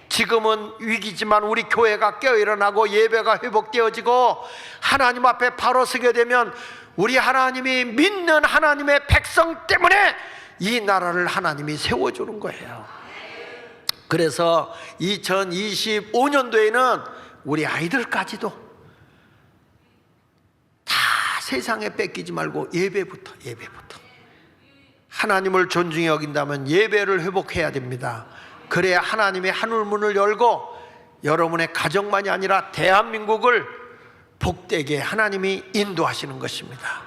지금은 위기지만 우리 교회가 깨어일어나고 예배가 회복되어지고 하나님 앞에 바로 서게 되면 우리 하나님이 믿는 하나님의 백성 때문에 이 나라를 하나님이 세워주는 거예요. 그래서 2025년도에는 우리 아이들까지도 다 세상에 뺏기지 말고 예배부터 하나님을 존중히 여긴다면 예배를 회복해야 됩니다. 그래야 하나님의 하늘문을 열고 여러분의 가정만이 아니라 대한민국을 복되게 하나님이 인도하시는 것입니다.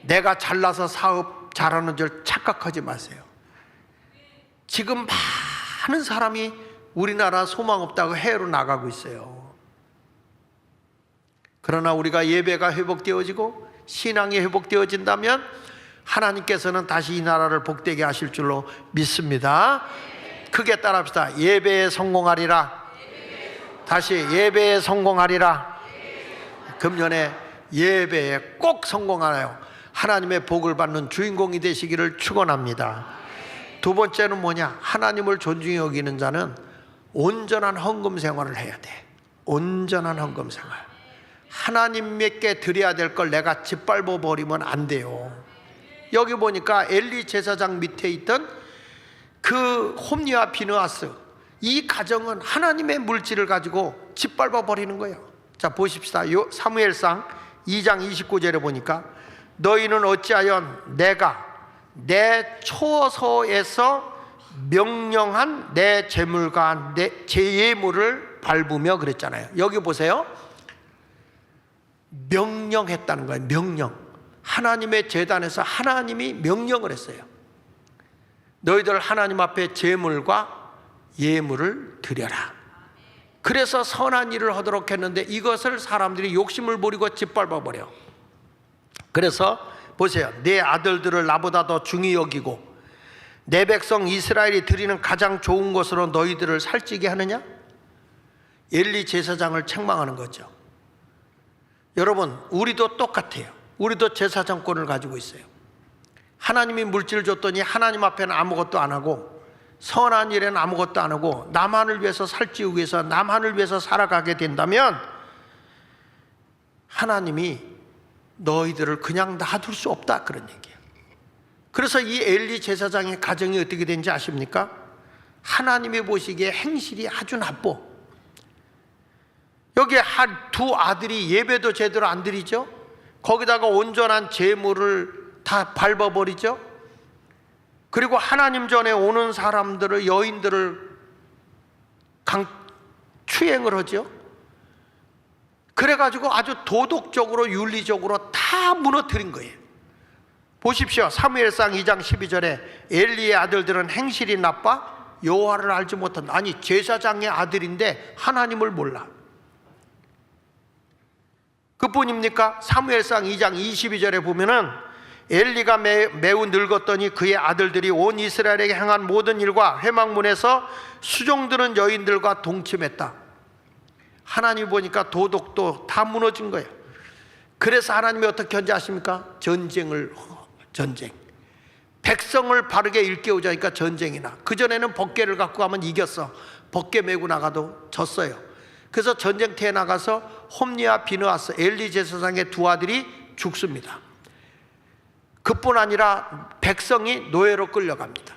내가 잘나서 사업 잘하는 줄 착각하지 마세요. 지금 많은 사람이 우리나라 소망 없다고 해외로 나가고 있어요. 그러나 우리가 예배가 회복되어지고 신앙이 회복되어진다면 하나님께서는 다시 이 나라를 복되게 하실 줄로 믿습니다. 크게 따라합시다. 예배에 성공하리라. 다시 예배에 성공하리라. 금년에 예배에 꼭 성공하여 하나님의 복을 받는 주인공이 되시기를 축원합니다. 두 번째는 뭐냐? 하나님을 존중히 여기는 자는 온전한 헌금 생활을 해야 돼. 온전한 헌금 생활. 하나님께 드려야 될 걸 내가 짓밟아 버리면 안 돼요. 여기 보니까 엘리 제사장 밑에 있던 그 홈리와 비느하스, 이 가정은 하나님의 물질을 가지고 짓밟아 버리는 거예요. 자, 보십시다. 사무엘상 2장 29절에 보니까 너희는 어찌하여 내가 내 초소에서 명령한 내 재물과 제 예물을 밟으며 그랬잖아요. 여기 보세요. 명령했다는 거예요. 명령. 하나님의 제단에서 하나님이 명령을 했어요. 너희들 하나님 앞에 제물과 예물을 드려라. 그래서 선한 일을 하도록 했는데 이것을 사람들이 욕심을 부리고 짓밟아 버려. 그래서 보세요. 내 아들들을 나보다 더 중히 여기고 내 백성 이스라엘이 드리는 가장 좋은 것으로 너희들을 살찌게 하느냐? 엘리 제사장을 책망하는 거죠. 여러분, 우리도 똑같아요. 우리도 제사장권을 가지고 있어요. 하나님이 물질을 줬더니 하나님 앞에는 아무것도 안 하고 선한 일에는 아무것도 안 하고 나만을 위해서 살찌우기 위해서 나만을 위해서 살아가게 된다면 하나님이 너희들을 그냥 놔둘 수 없다, 그런 얘기예요. 그래서 이 엘리 제사장의 가정이 어떻게 된지 아십니까? 하나님이 보시기에 행실이 아주 나빠. 여기 두 아들이 예배도 제대로 안 드리죠. 거기다가 온전한 제물을 다 밟아버리죠. 그리고 하나님 전에 오는 사람들을, 여인들을 추행을 하죠. 그래가지고 아주 도덕적으로 윤리적으로 다 무너뜨린 거예요. 보십시오. 사무엘상 2장 12절에 엘리의 아들들은 행실이 나빠 여호와를 알지 못한다. 아니, 제사장의 아들인데 하나님을 몰라. 그뿐입니까? 사무엘상 2장 22절에 보면은 엘리가 매우 늙었더니 그의 아들들이 온 이스라엘에게 행한 모든 일과 회막문에서 수종드는 여인들과 동침했다. 하나님 보니까 도덕도 다 무너진 거예요. 그래서 하나님이 어떻게 하십니까? 전쟁. 백성을 바르게 일깨우자니까 전쟁이나. 그전에는 법궤를 갖고 가면 이겼어. 법궤 메고 나가도 졌어요. 그래서 전쟁터에 나가서 홈리와 비느하스, 엘리 제사장의 두 아들이 죽습니다. 그뿐 아니라 백성이 노예로 끌려갑니다.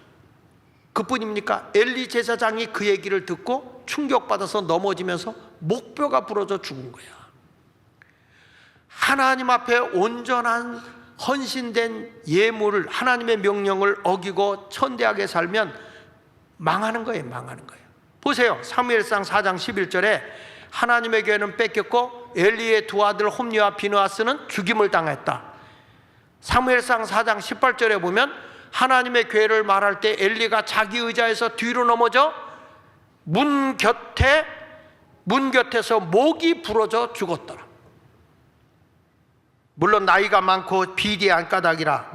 그뿐입니까? 엘리 제사장이 그 얘기를 듣고 충격받아서 넘어지면서 목뼈가 부러져 죽은 거야. 하나님 앞에 온전한 헌신된 예물을, 하나님의 명령을 어기고 천대하게 살면 망하는 거예요. 망하는 거예요. 보세요. 사무엘상 4장 11절에 하나님의 교회는 뺏겼고 엘리의 두 아들 홈리와 비느하스는 죽임을 당했다. 사무엘상 4장 18절에 보면 하나님의 교회를 말할 때 엘리가 자기 의자에서 뒤로 넘어져 문 곁에서 목이 부러져 죽었더라. 물론 나이가 많고 비대한 까닭이라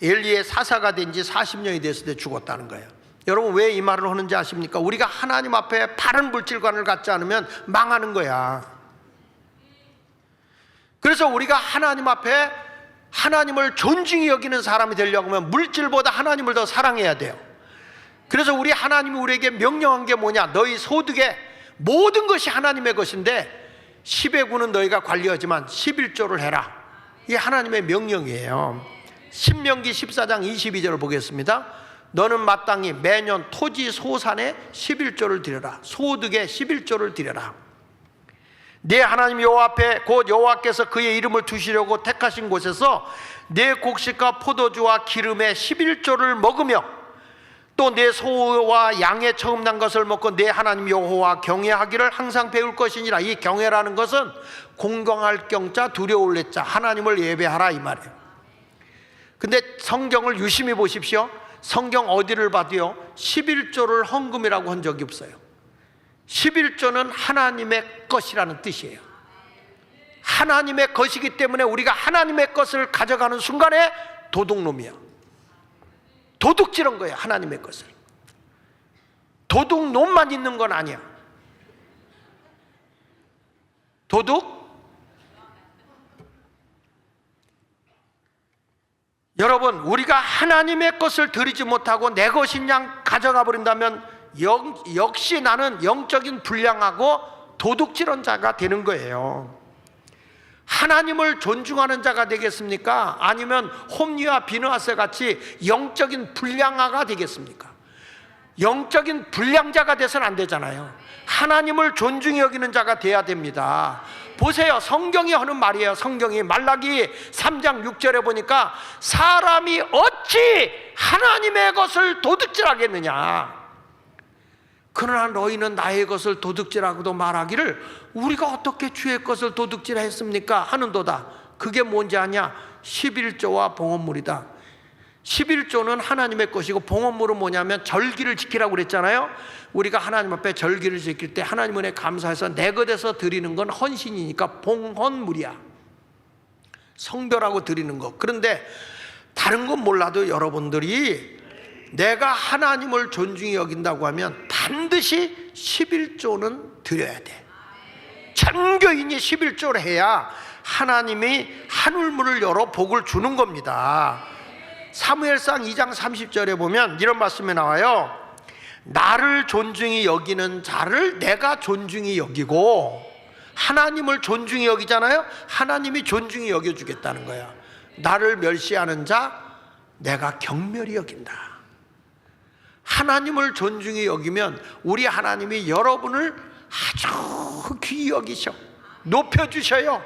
엘리의 사사가 된 지 40년이 됐을 때 죽었다는 거예요. 여러분, 왜 이 말을 하는지 아십니까? 우리가 하나님 앞에 바른 물질관을 갖지 않으면 망하는 거야. 그래서 우리가 하나님 앞에 하나님을 존중히 여기는 사람이 되려고 하면 물질보다 하나님을 더 사랑해야 돼요. 그래서 우리 하나님이 우리에게 명령한 게 뭐냐? 너희 소득의 모든 것이 하나님의 것인데 10의 구는 너희가 관리하지만 11조를 해라. 이게 하나님의 명령이에요. 신명기 14장 22절을 보겠습니다. 너는 마땅히 매년 토지 소산에 11조를 드려라. 소득의 11조를 드려라. 네 하나님 여호와 앞에 곧 여호와께서 그의 이름을 두시려고 택하신 곳에서 네 곡식과 포도주와 기름의 11조를 먹으며 또 내 소와 양의 처음 난 것을 먹고 내 하나님 여호와 경외하기를 항상 배울 것이니라. 이 경외라는 것은 공경할 경자 두려울 레자 하나님을 예배하라 이 말이에요. 근데 성경을 유심히 보십시오. 성경 어디를 봐도요 11조를 헌금이라고 한 적이 없어요. 11조는 하나님의 것이라는 뜻이에요. 하나님의 것이기 때문에 우리가 하나님의 것을 가져가는 순간에 도둑놈이야. 도둑질한 거야, 하나님의 것을. 도둑놈만 있는 건 아니야. 도둑? 여러분, 우리가 하나님의 것을 드리지 못하고 내 것인 양 가져가 버린다면 역시 나는 영적인 불량하고 도둑질한 자가 되는 거예요. 하나님을 존중하는 자가 되겠습니까? 아니면 홈리와 비느하스 같이 영적인 불량아가 되겠습니까? 영적인 불량자가 돼서는 안 되잖아요. 하나님을 존중히 여기는 자가 돼야 됩니다. 보세요, 성경이 하는 말이에요. 성경이 말라기 3장 6절에 보니까 사람이 어찌 하나님의 것을 도둑질하겠느냐. 그러나 너희는 나의 것을 도둑질하고도 말하기를 우리가 어떻게 주의 것을 도둑질했습니까? 하는도다. 그게 뭔지 아냐? 11조와 봉헌물이다. 11조는 하나님의 것이고 봉헌물은 뭐냐면 절기를 지키라고 그랬잖아요. 우리가 하나님 앞에 절기를 지킬 때 하나님 은혜 감사해서 내 것에서 드리는 건 헌신이니까 봉헌물이야. 성별하고 드리는 거. 그런데 다른 건 몰라도 여러분들이 내가 하나님을 존중히 여긴다고 하면 반드시 11조는 드려야 돼. 전교인이 11조를 해야 하나님이 하늘문을 열어 복을 주는 겁니다. 사무엘상 2장 30절에 보면 이런 말씀이 나와요. 나를 존중히 여기는 자를 내가 존중히 여기고, 하나님을 존중히 여기잖아요. 하나님이 존중히 여겨주겠다는 거야. 나를 멸시하는 자 내가 경멸히 여긴다. 하나님을 존중히 여기면 우리 하나님이 여러분을 아주 귀히 여기셔, 높여주셔요.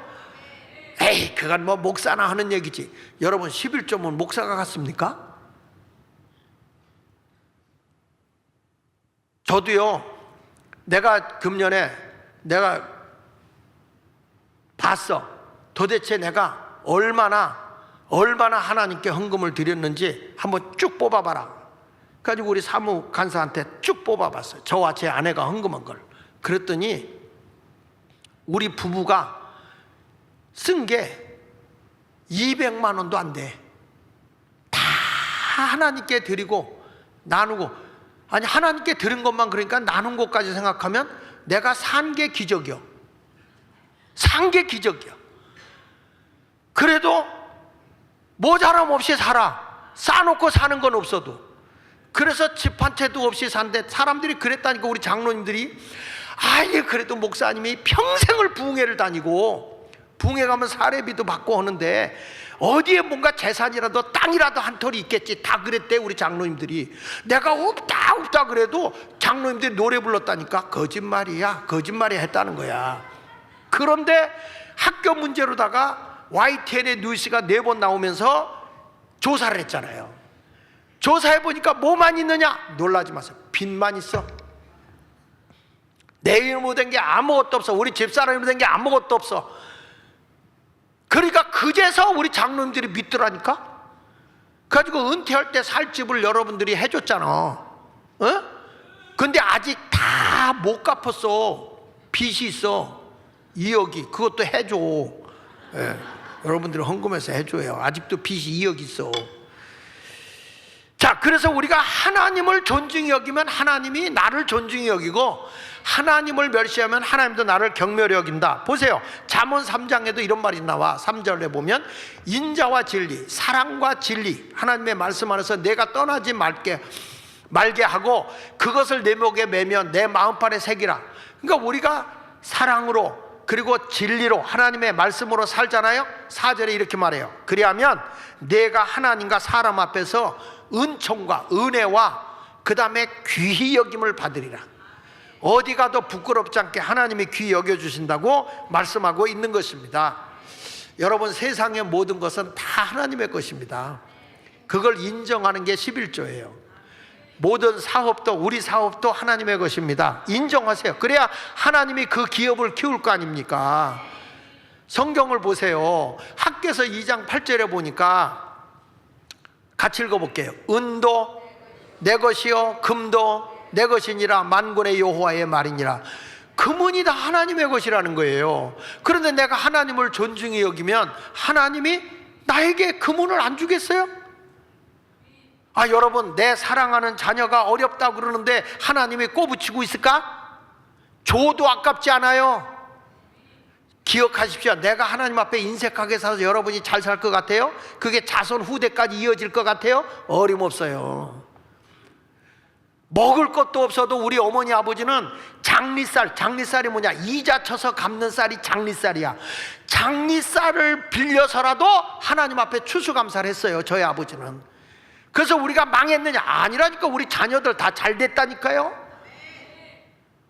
에이, 그건 뭐 목사나 하는 얘기지. 여러분 11조면 목사가 같습니까? 저도요, 내가 금년에 내가 봤어. 도대체 내가 얼마나 하나님께 헌금을 드렸는지 한번 쭉 뽑아봐라. 가지고 우리 사무 간사한테 쭉 뽑아봤어요. 저와 제 아내가 헌금한 걸. 그랬더니 우리 부부가 쓴 게 200만 원도 안 돼. 다 하나님께 드리고 나누고, 아니 하나님께 드린 것만 그러니까 나눈 것까지 생각하면 내가 산 게 기적이요. 산 게 기적이요. 그래도 모자람 없이 살아. 싸놓고 사는 건 없어도. 그래서 집 한 채도 없이 산데 사람들이 그랬다니까. 우리 장로님들이 아예 그래도 목사님이 평생을 부흥회를 다니고 부흥회 가면 사례비도 받고 하는데 어디에 뭔가 재산이라도 땅이라도 한 털이 있겠지. 다 그랬대 우리 장로님들이. 내가 없다 그래도 장로님들이 노래 불렀다니까. 거짓말이야 했다는 거야. 그런데 학교 문제로다가 YTN의 뉴스가 4번 나오면서 조사를 했잖아요. 조사해보니까 뭐만 있느냐? 놀라지 마세요. 빚만 있어. 내 이름으로 된 게 아무것도 없어. 우리 집사람으로 된 게 아무것도 없어. 그러니까 그제서 우리 장로님들이 믿더라니까. 그래가지고 은퇴할 때 살 집을 여러분들이 해줬잖아. 어? 근데 아직 다 못 갚았어. 빚이 있어. 2억이. 그것도 해줘. 예. 여러분들이 헌금해서 해줘요. 아직도 빚이 2억 있어. 자, 그래서 우리가 하나님을 존중히 여기면 하나님이 나를 존중히 여기고, 하나님을 멸시하면 하나님도 나를 경멸히 여긴다. 보세요, 잠언 3장에도 이런 말이 나와. 3절에 보면 인자와 진리, 사랑과 진리, 하나님의 말씀 안에서 내가 떠나지 말게 하고 그것을 내 목에 매면 내 마음판에 새기라. 그러니까 우리가 사랑으로 그리고 진리로 하나님의 말씀으로 살잖아요. 4절에 이렇게 말해요. 그리하면 내가 하나님과 사람 앞에서 은총과 은혜와 그 다음에 귀히 여김을 받으리라. 어디 가도 부끄럽지 않게 하나님이 귀히 여겨주신다고 말씀하고 있는 것입니다. 여러분, 세상의 모든 것은 다 하나님의 것입니다. 그걸 인정하는 게 11조예요 모든 사업도, 우리 사업도 하나님의 것입니다. 인정하세요. 그래야 하나님이 그 기업을 키울 거 아닙니까? 성경을 보세요. 학개서 2장 8절에 보니까 같이 읽어볼게요. 은도 내 것이요 금도 내 것이니라 만군의 여호와의 말이니라. 금은이 다 하나님의 것이라는 거예요. 그런데 내가 하나님을 존중히 여기면 하나님이 나에게 금은을 안 주겠어요? 여러분, 내 사랑하는 자녀가 어렵다고 그러는데 하나님이 꼬부치고 있을까? 줘도 아깝지 않아요. 기억하십시오. 내가 하나님 앞에 인색하게 살아서 여러분이 잘 살 것 같아요? 그게 자손 후대까지 이어질 것 같아요? 어림없어요. 먹을 것도 없어도 우리 어머니 아버지는 장리쌀이 뭐냐? 이자 쳐서 갚는 쌀이 장리쌀이야. 장리쌀을 빌려서라도 하나님 앞에 추수감사를 했어요, 저희 아버지는. 그래서 우리가 망했느냐? 아니라니까. 우리 자녀들 다 잘 됐다니까요.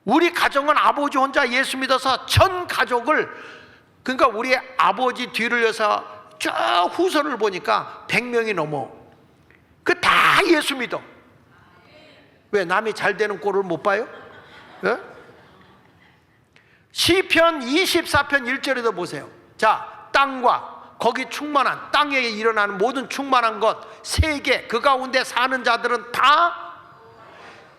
우리 가정은 아버지 혼자 예수 믿어서 전 가족을, 그러니까 우리 아버지 뒤를 이어서 쭉 후손을 보니까 100명이 넘어. 그 다 예수 믿어. 왜? 남이 잘 되는 꼴을 못 봐요? 예? 시편 24편 1절에도 보세요. 자, 땅과 거기 충만한, 땅에 일어나는 모든 충만한 것, 세계, 그 가운데 사는 자들은 다,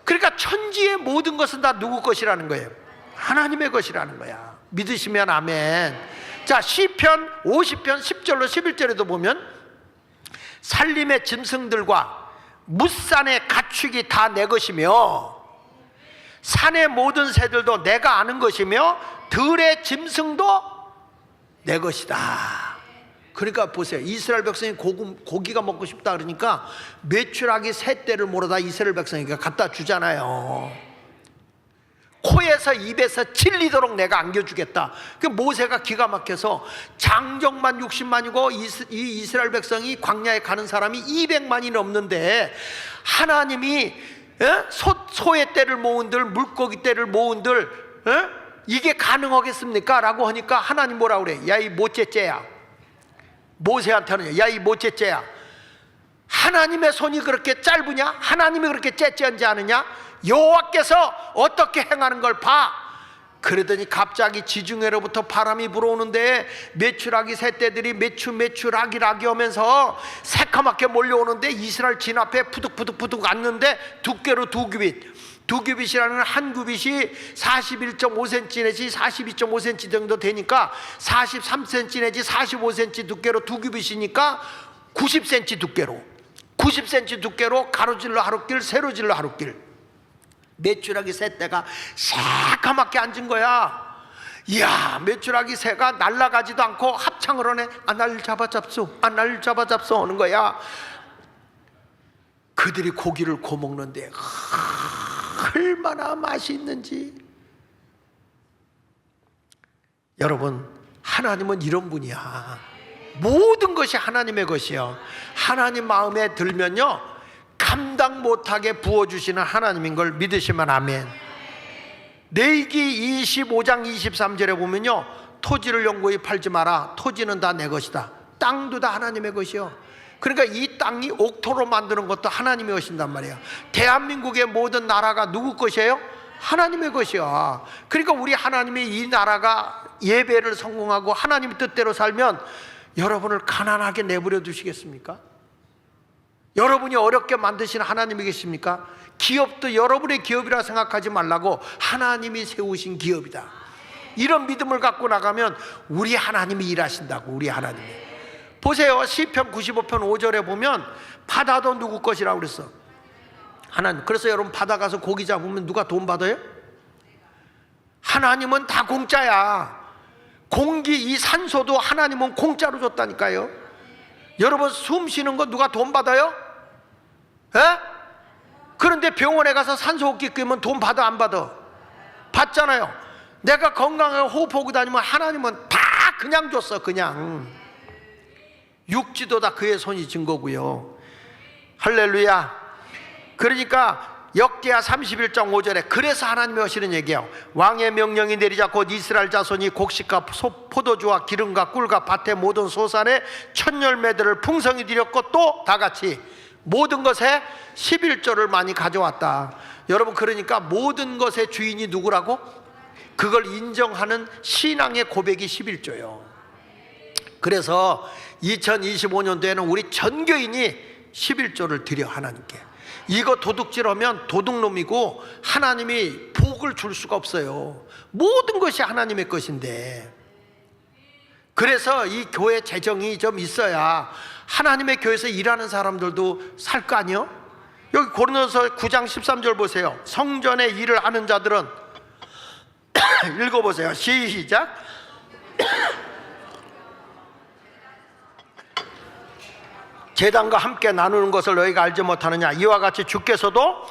그러니까 천지의 모든 것은 다 누구 것이라는 거예요? 하나님의 것이라는 거야. 믿으시면 아멘. 자, 시편 50편 10절로 11절에도 보면 산림의 짐승들과 무산의 가축이 다 내 것이며 산의 모든 새들도 내가 아는 것이며 들의 짐승도 내 것이다. 그러니까 보세요. 이스라엘 백성이 고기가 먹고 싶다 그러니까 메추라기 새 떼를 몰아다 이스라엘 백성에게 갖다 주잖아요. 코에서 입에서 질리도록 내가 안겨주겠다. 그 모세가 기가 막혀서 장정만 60만이고 이 이스라엘 백성이 광야에 가는 사람이 200만이 넘는데 하나님이 소의 떼를 모은들 물고기 떼를 모은들 이게 가능하겠습니까? 라고 하니까 하나님 뭐라 그래? 야, 이 모째째야. 모세한테는 야, 이 모째째야. 하나님의 손이 그렇게 짧으냐? 하나님이 그렇게 째째한지 아느냐? 여호와께서 어떻게 행하는 걸 봐. 그러더니 갑자기 지중해로부터 바람이 불어오는데 메추라기 새떼들이 메추라기 하면서 새카맣게 몰려오는데 이스라엘 진 앞에 푸득푸득 앉는데 두께로 2규빗이라는 한 규빗이 41.5cm 내지 42.5cm 정도 되니까 43cm 내지 45cm 두께로 2규빗이니까 90cm 두께로 90cm 두께로 가로질러 하루길 세로질러 하루길 메추라기 새떼가 새까맣게 앉은 거야. 이야, 메추라기 새가 날아가지도 않고 합창을 하네. 날 잡아잡소, 날 잡아잡소 하는 거야. 그들이 고기를 고먹는데 얼마나 맛있는지. 여러분, 하나님은 이런 분이야. 모든 것이 하나님의 것이요. 하나님 마음에 들면요 감당 못하게 부어주시는 하나님인 걸 믿으시면 아멘. 레위기 25장 23절에 보면요 토지를 영구히 팔지 마라. 토지는 다 내 것이다. 땅도 다 하나님의 것이요. 그러니까 이 땅이 옥토로 만드는 것도 하나님의 것인단 말이에요. 대한민국의 모든 나라가 누구 것이에요? 하나님의 것이요. 그러니까 우리 하나님이 이 나라가 예배를 성공하고 하나님 뜻대로 살면 여러분을 가난하게 내버려 두시겠습니까? 여러분이 어렵게 만드신 하나님이 계십니까? 기업도 여러분의 기업이라 생각하지 말라고 하나님이 세우신 기업이다. 이런 믿음을 갖고 나가면 우리 하나님이 일하신다고. 우리 하나님이. 보세요. 시편 95편 5절에 보면 바다도 누구 것이라고 그랬어? 하나님. 그래서 여러분 바다 가서 고기 잡으면 누가 돈 받아요? 하나님은 다 공짜야. 공기, 이 산소도 하나님은 공짜로 줬다니까요. 여러분 숨 쉬는 거 누가 돈 받아요? 에? 그런데 병원에 가서 산소호흡기 끄면 돈 받아 안 받아? 받잖아요. 내가 건강하게 호흡하고 다니면 하나님은 다 그냥 줬어. 그냥 육지도 다 그의 손이 진 거고요. 할렐루야. 그러니까 역대하 31장 5절에 그래서 하나님이 하시는 얘기예요. 왕의 명령이 내리자 곧 이스라엘 자손이 곡식과 포도주와 기름과 꿀과 밭의 모든 소산에 첫 열매들을 풍성히 드렸고 또 다같이 모든 것에 11조를 많이 가져왔다. 여러분, 그러니까 모든 것의 주인이 누구라고? 그걸 인정하는 신앙의 고백이 11조예요. 그래서 2025년도에는 우리 전 교인이 11조를 드려 하나님께. 이거 도둑질하면 도둑놈이고 하나님이 복을 줄 수가 없어요. 모든 것이 하나님의 것인데. 그래서 이 교회 재정이 좀 있어야 하나님의 교회에서 일하는 사람들도 살 거 아니요? 여기 고린도서 9장 13절 보세요. 성전의 일을 하는 자들은 읽어보세요. 시작. 제단과 함께 나누는 것을 너희가 알지 못하느냐. 이와 같이 주께서도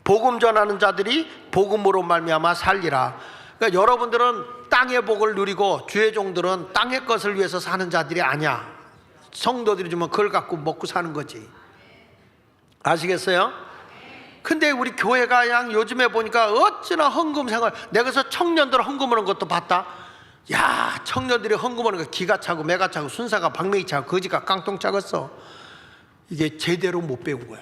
복음 전하는 자들이 복음으로 말미암아 살리라. 그러니까 여러분들은 땅의 복을 누리고 주의 종들은 땅의 것을 위해서 사는 자들이 아니야. 성도들이 주면 그걸 갖고 먹고 사는 거지. 아시겠어요? 근데 우리 교회가 그냥 요즘에 보니까 어찌나 헌금 생활. 내가 그래서 청년들 헌금하는 것도 봤다. 야, 청년들이 헌금하는 거 기가 차고 매가 차고 순사가 방맹이 차고 거지가 깡통 차겠어. 이게 제대로 못 배운 거야.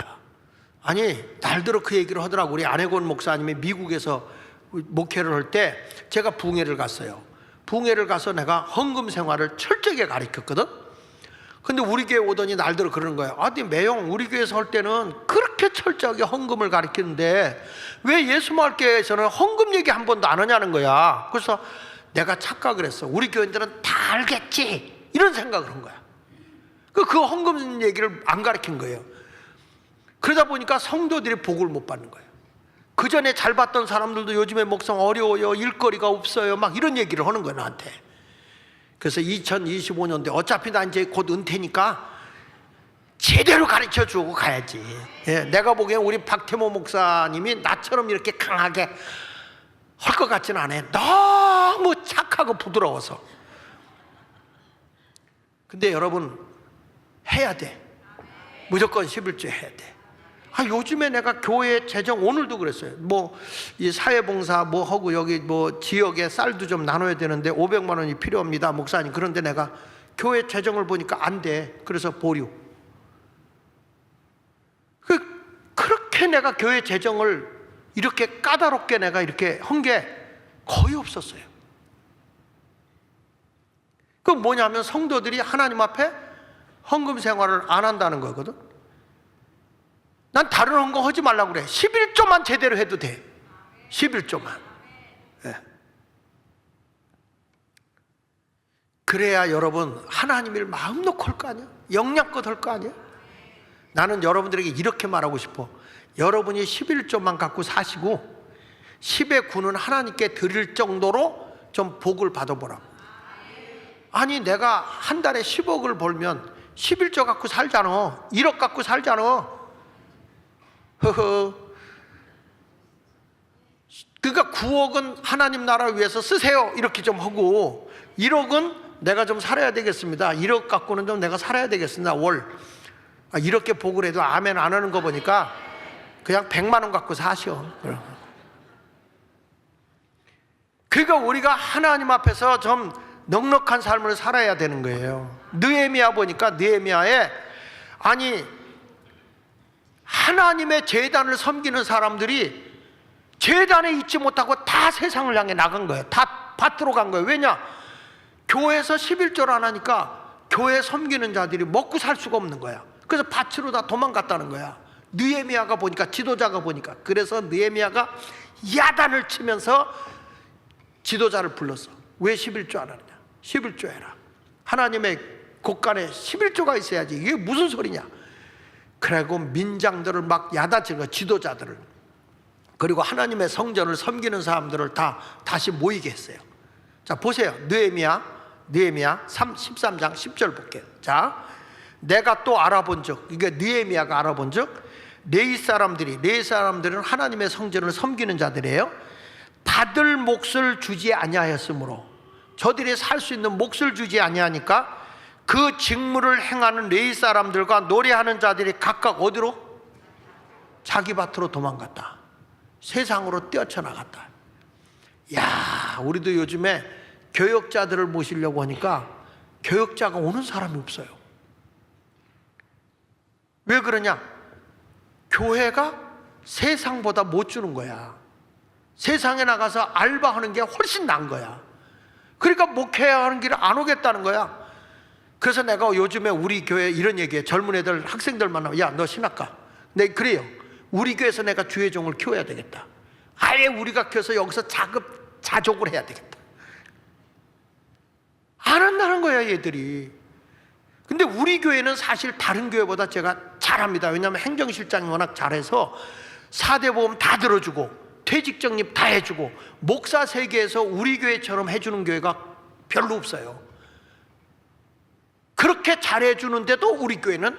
아니, 날들어 그 얘기를 하더라고. 우리 안혜곤 목사님이 미국에서 목회를 할 때 제가 부흥회를 갔어요. 부흥회를 가서 내가 헌금 생활을 철저하게 가르쳤거든. 근데 우리 교회 오더니 날들어 그러는 거예요. 아니, 매형 우리 교회에서 할 때는 그렇게 철저하게 헌금을 가르치는데 왜 예수마을교회에서는 헌금 얘기 한 번도 안 하냐는 거야. 그래서 내가 착각을 했어. 우리 교인들은 다 알겠지 이런 생각을 한 거야. 그 헌금 얘기를 안 가르친 거예요. 그러다 보니까 성도들이 복을 못 받는 거예요. 그 전에 잘 받던 사람들도 요즘에 목상 어려워요, 일거리가 없어요, 막 이런 얘기를 하는 거예요, 나한테. 그래서 2025년대 어차피 나 이제 곧 은퇴니까 제대로 가르쳐 주고 가야지. 예, 내가 보기엔 우리 박태모 목사님이 나처럼 이렇게 강하게 할 것 같지는 않아요. 너무 착하고 부드러워서. 근데 여러분 해야 돼. 무조건 11조 해야 돼. 요즘에 내가 교회 재정 오늘도 그랬어요. 뭐 이 사회봉사 뭐 하고 여기 뭐 지역에 쌀도 좀 나눠야 되는데 500만 원이 필요합니다, 목사님. 그런데 내가 교회 재정을 보니까 안 돼. 그래서 보류. 그렇게 내가 교회 재정을 이렇게 까다롭게 내가 이렇게 한 게 거의 없었어요. 그 뭐냐면 성도들이 하나님 앞에 헌금 생활을 안 한다는 거거든. 난 다른 헌금 하지 말라고 그래. 11조만 제대로 해도 돼. 11조만. 네. 그래야 여러분 하나님을 마음 놓고 할 거 아니야? 영양껏 할 거 아니야? 나는 여러분들에게 이렇게 말하고 싶어. 여러분이 11조만 갖고 사시고 10의 9는 하나님께 드릴 정도로 좀 복을 받아보라고. 아니, 내가 한 달에 10억을 벌면 11조 갖고 살잖아. 1억 갖고 살잖아. 허허. 그러니까 9억은 하나님 나라 위해서 쓰세요 이렇게 좀 하고 1억은 내가 좀 살아야 되겠습니다. 1억 갖고는 좀 내가 살아야 되겠습니다. 월. 이렇게 복을 해도 아멘 안 하는 거 보니까 그냥 100만 원 갖고 사셔. 그러니까 우리가 하나님 앞에서 좀 넉넉한 삶을 살아야 되는 거예요. 느헤미야 보니까 느헤미야에 아니 하나님의 제단을 섬기는 사람들이 제단에 있지 못하고 다 세상을 향해 나간 거예요. 다 밭으로 간 거예요. 왜냐? 교회에서 11조를 안 하니까 교회 섬기는 자들이 먹고 살 수가 없는 거야. 그래서 밭으로 다 도망갔다는 거야. 느헤미야가 보니까, 지도자가 보니까. 그래서 느헤미야가 야단을 치면서 지도자를 불렀어. 왜 11조 안 하느냐? 11조 해라. 하나님의 곳간에 11조가 있어야지. 이게 무슨 소리냐? 그리고 민장들을 막 야단치는 거야, 지도자들을. 그리고 하나님의 성전을 섬기는 사람들을 다 다시 모이게 했어요. 자, 보세요. 느헤미야 13장 10절 볼게요. 자, 내가 또 알아본 적, 이게 느헤미야가 알아본 적, 레위 사람들은 하나님의 성전을 섬기는 자들이에요. 받을 몫을 주지 아니하였으므로, 저들이 살 수 있는 몫을 주지 아니하니까 그 직무를 행하는 레위 사람들과 노래하는 자들이 각각 어디로? 자기 밭으로 도망갔다. 세상으로 뛰어쳐나갔다. 야, 우리도 요즘에 교역자들을 모시려고 하니까 교역자가 오는 사람이 없어요. 왜 그러냐? 교회가 세상보다 못 주는 거야. 세상에 나가서 알바하는 게 훨씬 나은 거야. 그러니까 목회해야 하는 길을 안 오겠다는 거야. 그래서 내가 요즘에 우리 교회 이런 얘기해. 젊은 애들, 학생들 만나면 야, 너 신학 가. 네, 그래요. 우리 교회에서 내가 주의 종을 키워야 되겠다. 아예 우리가 켜서 여기서 자족을 해야 되겠다. 안 한다는 거야, 얘들이. 근데 우리 교회는 사실 다른 교회보다 제가 잘합니다. 왜냐하면 행정실장이 워낙 잘해서 4대 보험 다 들어주고 퇴직 적립 다 해주고 목사 세계에서 우리 교회처럼 해주는 교회가 별로 없어요. 그렇게 잘해주는데도 우리 교회는,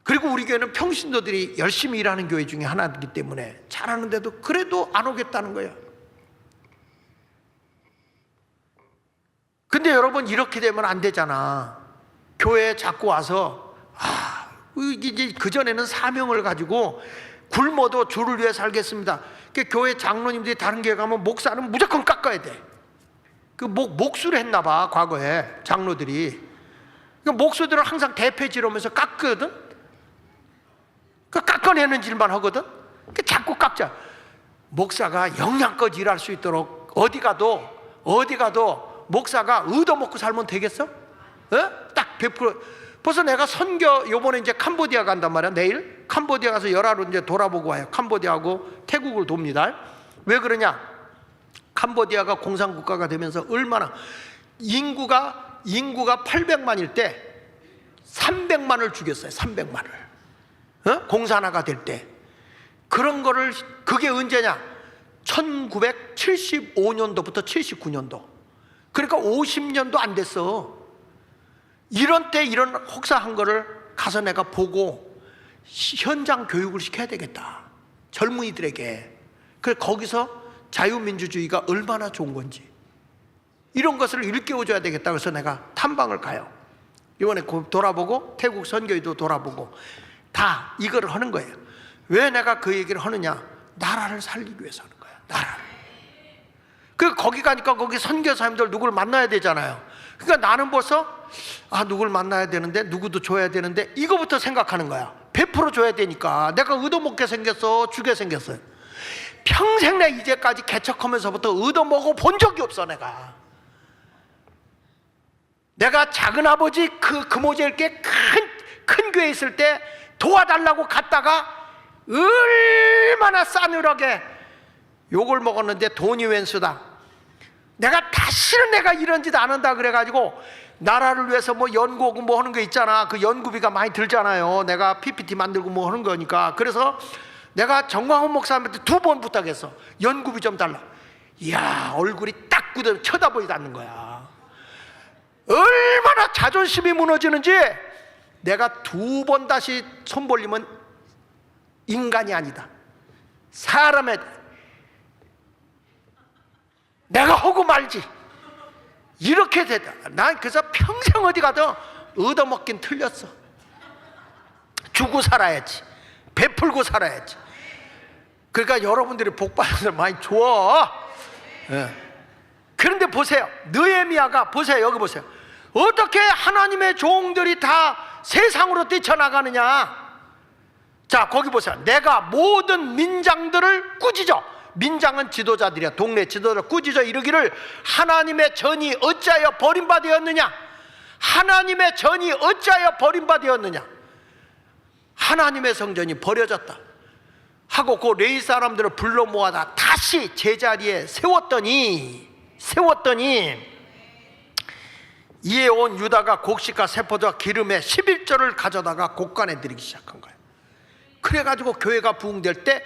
그리고 우리 교회는 평신도들이 열심히 일하는 교회 중에 하나이기 때문에 잘하는데도 그래도 안 오겠다는 거예요. 근데 여러분, 이렇게 되면 안 되잖아. 교회에 자꾸 와서 이제 그전에는 사명을 가지고 굶어도 주를 위해 살겠습니다. 교회 장로님들이 다른 교회 가면 목사는 무조건 깎아야 돼. 그 목수를 했나 봐, 과거에 장로들이. 목수들은 항상 대패질하면서 깎거든. 깎아내는 일만 하거든. 자꾸 깎자. 목사가 영양껏 일할 수 있도록 어디 가도 목사가 얻어먹고 살면 되겠어? 딱 100%. 벌써 내가 선교, 요번에 이제 캄보디아 간단 말이야. 내일 캄보디아 가서 열하루 이제 돌아보고 와요. 캄보디아하고 태국을 돕니다. 왜 그러냐? 캄보디아가 공산국가가 되면서 얼마나 인구가 800만일 때 300만을 죽였어요. 300만을. 공산화가 될 때. 그런 거를, 그게 언제냐? 1975년도부터 79년도. 그러니까 50년도 안 됐어. 이런 때 이런 혹사한 거를 가서 내가 보고 현장 교육을 시켜야 되겠다, 젊은이들에게. 그래서 거기서 자유민주주의가 얼마나 좋은 건지 이런 것을 일깨워줘야 되겠다. 그래서 내가 탐방을 가요. 이번에 돌아보고 태국 선교회도 돌아보고 다 이거를 하는 거예요. 왜 내가 그 얘기를 하느냐? 나라를 살리기 위해서 하는 거야. 나라를. 그 거기 가니까 거기 선교사님들 누구를 만나야 되잖아요. 그러니까 나는 벌써 누굴 만나야 되는데, 누구도 줘야 되는데, 이거부터 생각하는 거야. 100% 줘야 되니까. 내가 얻어먹게 생겼어, 주게 생겼어요. 평생 내 이제까지 개척하면서부터 얻어먹어 본 적이 없어. 내가 작은아버지 금오제일께 큰 교회 있을 때 도와달라고 갔다가 얼마나 싸늘하게 욕을 먹었는데 돈이 웬 수다. 다시는 내가 이런 짓 안 한다 그래가지고 나라를 위해서 뭐 연구하고 뭐 하는 거 있잖아. 그 연구비가 많이 들잖아요. 내가 PPT 만들고 뭐 하는 거니까. 그래서 내가 정광훈 목사님한테 2번 부탁했어. 연구비 좀 달라. 이야, 얼굴이 딱 굳어 쳐다보지도 않는 거야. 얼마나 자존심이 무너지는지. 내가 2번 다시 손 벌리면 인간이 아니다, 사람의, 내가 하고 말지, 이렇게 됐다. 난 그래서 평생 어디 가도 얻어먹긴 틀렸어. 주고 살아야지, 베풀고 살아야지. 그러니까 여러분들이 복받은 사람 많이 줘. 그런데 보세요, 느헤미야가, 보세요, 여기 보세요. 어떻게 하나님의 종들이 다 세상으로 뛰쳐나가느냐. 자, 거기 보세요. 내가 모든 민장들을 꾸짖어. 민장은 지도자들이야. 동네 지도자 꾸짖어 이르기를 하나님의 전이 어찌하여 버림받았느냐. 하나님의 전이 어찌하여 버림받았느냐. 하나님의 성전이 버려졌다 하고 그 레위 사람들을 불러 모아다 다시 제자리에 세웠더니 이에 온 유다가 곡식과 세포도와 기름에 11조를 가져다가 곡간에 드리기 시작한 거예요. 그래가지고 교회가 부흥될 때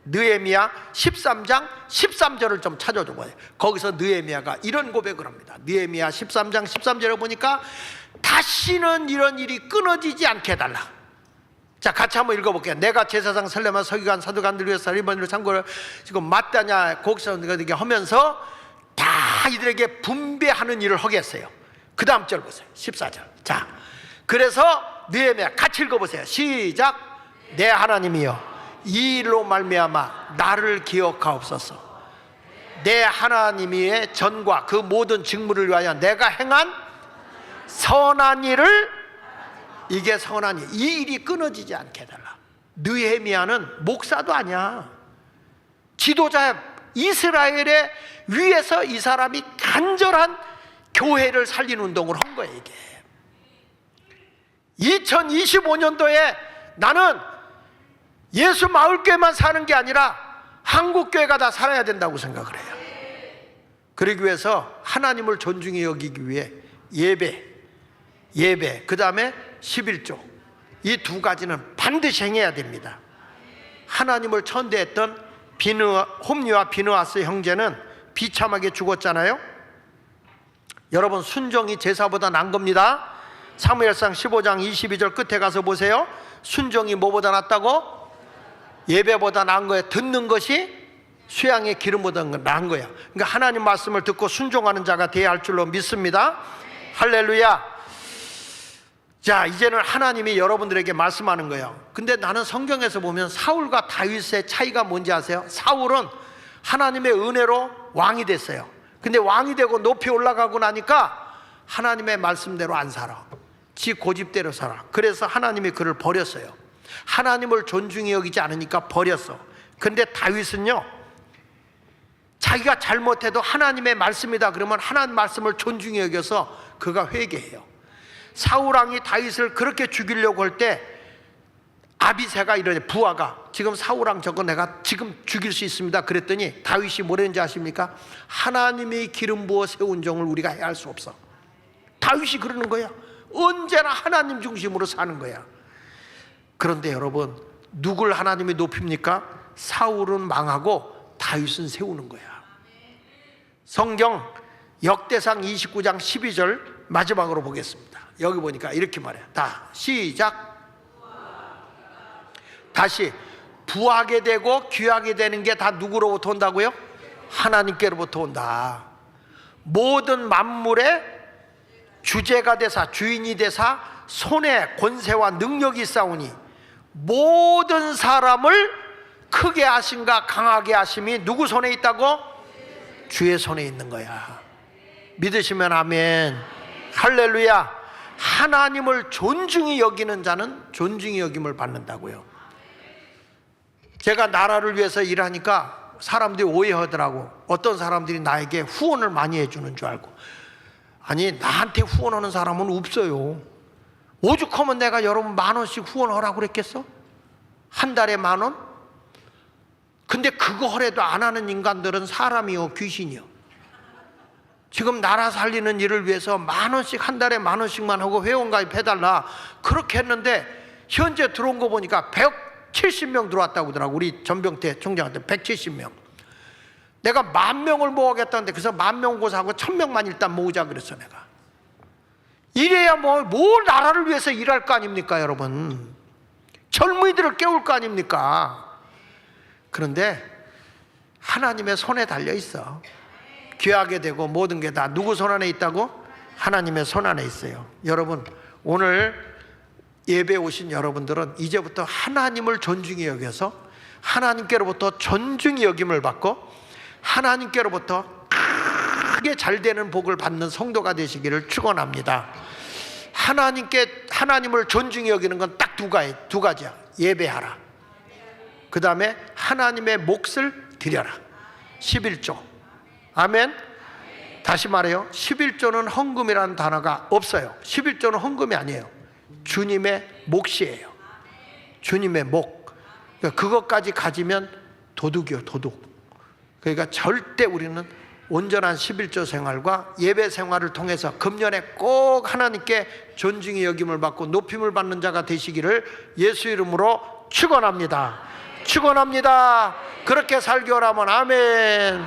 느헤미야 13장 13절을 좀 찾아줘 봐요. 거기서 느헤미야가 이런 고백을 합니다. 느헤미야 13장 13절에 보니까 다시는 이런 일이 끊어지지 않게 해달라. 자, 같이 한번 읽어볼게요. 내가 제사장 설레만 서기관 사두관들 위해서 리번으로 참고를 지금 마따냐 곡식들에게 하면서 다 이들에게 분배하는 일을 하겠어요. 그 다음 절 보세요. 14절. 자, 그래서 느헤미야 같이 읽어보세요. 시작. 내 하나님이여, 이 일로 말미암아 나를 기억하옵소서. 내 하나님의 전과 그 모든 직무를 위하여 내가 행한 선한 일을, 이게 선한 일, 이 일이 끊어지지 않게 해달라. 느헤미야는 목사도 아니야, 지도자야. 이스라엘의 위에서 이 사람이 간절한 교회를 살리는 운동을 한 거예요. 이게 2025년도에 나는 예수 마을교회만 사는 게 아니라 한국교회가 다 살아야 된다고 생각을 해요. 그러기 위해서 하나님을 존중히 여기기 위해 예배, 그 다음에 11조, 이 두 가지는 반드시 행해야 됩니다. 하나님을 천대했던 홈리와 비느하스 형제는 비참하게 죽었잖아요. 여러분, 순종이 제사보다 난 겁니다. 사무엘상 15장 22절 끝에 가서 보세요. 순종이 뭐보다 낫다고? 예배보다 나은 거예요. 듣는 것이 수양의 기름보다 나은 거야. 그러니까 하나님 말씀을 듣고 순종하는 자가 되어야 할 줄로 믿습니다. 할렐루야. 자, 이제는 하나님이 여러분들에게 말씀하는 거예요. 근데 나는 성경에서 보면 사울과 다윗의 차이가 뭔지 아세요? 사울은 하나님의 은혜로 왕이 됐어요. 근데 왕이 되고 높이 올라가고 나니까 하나님의 말씀대로 안 살아. 지 고집대로 살아. 그래서 하나님이 그를 버렸어요. 하나님을 존중히 여기지 않으니까 버렸어. 근데 다윗은요, 자기가 잘못해도 하나님의 말씀이다 그러면 하나님 말씀을 존중히 여겨서 그가 회개해요. 사울왕이 다윗을 그렇게 죽이려고 할 때 아비새가 이러냐, 부하가 지금 사울왕 저거 내가 지금 죽일 수 있습니다 그랬더니 다윗이 뭐랬는지 아십니까? 하나님이 기름 부어 세운 종을 우리가 해할 수 없어. 다윗이 그러는 거야. 언제나 하나님 중심으로 사는 거야. 그런데 여러분, 누굴 하나님이 높입니까? 사울은 망하고 다윗은 세우는 거야. 성경 역대상 29장 12절 마지막으로 보겠습니다. 여기 보니까 이렇게 말해요. 다 시작. 다시, 부하게 되고 귀하게 되는 게 다 누구로부터 온다고요? 하나님께로부터 온다. 모든 만물의 주제가 되사, 주인이 되사 손에 권세와 능력이 있사오니 모든 사람을 크게 하심과 강하게 하심이 누구 손에 있다고? 주의 손에 있는 거야. 믿으시면 아멘. 할렐루야. 하나님을 존중히 여기는 자는 존중히 여김을 받는다고요. 제가 나라를 위해서 일하니까 사람들이 오해하더라고. 어떤 사람들이 나에게 후원을 많이 해주는 줄 알고. 아니, 나한테 후원하는 사람은 없어요. 오죽하면 내가 여러분 10,000원씩 후원하라고 그랬겠어? 한 달에 10,000원? 근데 그거 하래도 안 하는 인간들은 사람이요 귀신이요. 지금 나라 살리는 일을 위해서 10,000원씩, 한 달에 10,000원씩만 하고 회원가입 해달라 그렇게 했는데 현재 들어온 거 보니까 170명 들어왔다고 하더라고. 우리 전병태 총장한테 170명. 내가 10,000명을 모으겠다는데 그래서 10,000명 고사하고 1,000명만 일단 모으자 그랬어. 내가 이래야 뭘 나라를 위해서 일할 거 아닙니까 여러분. 젊은이들을 깨울 거 아닙니까. 그런데 하나님의 손에 달려있어. 귀하게 되고 모든 게 다 누구 손 안에 있다고? 하나님의 손 안에 있어요. 여러분, 오늘 예배 오신 여러분들은 이제부터 하나님을 존중히 여겨서 하나님께로부터 존중히 여김을 받고 하나님께로부터 크게 잘 되는 복을 받는 성도가 되시기를 축원합니다. 하나님을 존중히 여기는 건 딱 두 가지야. 예배하라. 그 다음에 하나님의 몫을 드려라. 11조. 아멘. 다시 말해요. 11조는 헌금이라는 단어가 없어요. 11조는 헌금이 아니에요. 주님의 몫이에요. 주님의 몫. 그러니까 그것까지 가지면 도둑이요, 도둑. 그러니까 절대 우리는 온전한 11조 생활과 예배 생활을 통해서 금년에 꼭 하나님께 존중의 여김을 받고 높임을 받는 자가 되시기를 예수 이름으로 축원합니다. 축원합니다. 그렇게 살기 원하면 아멘.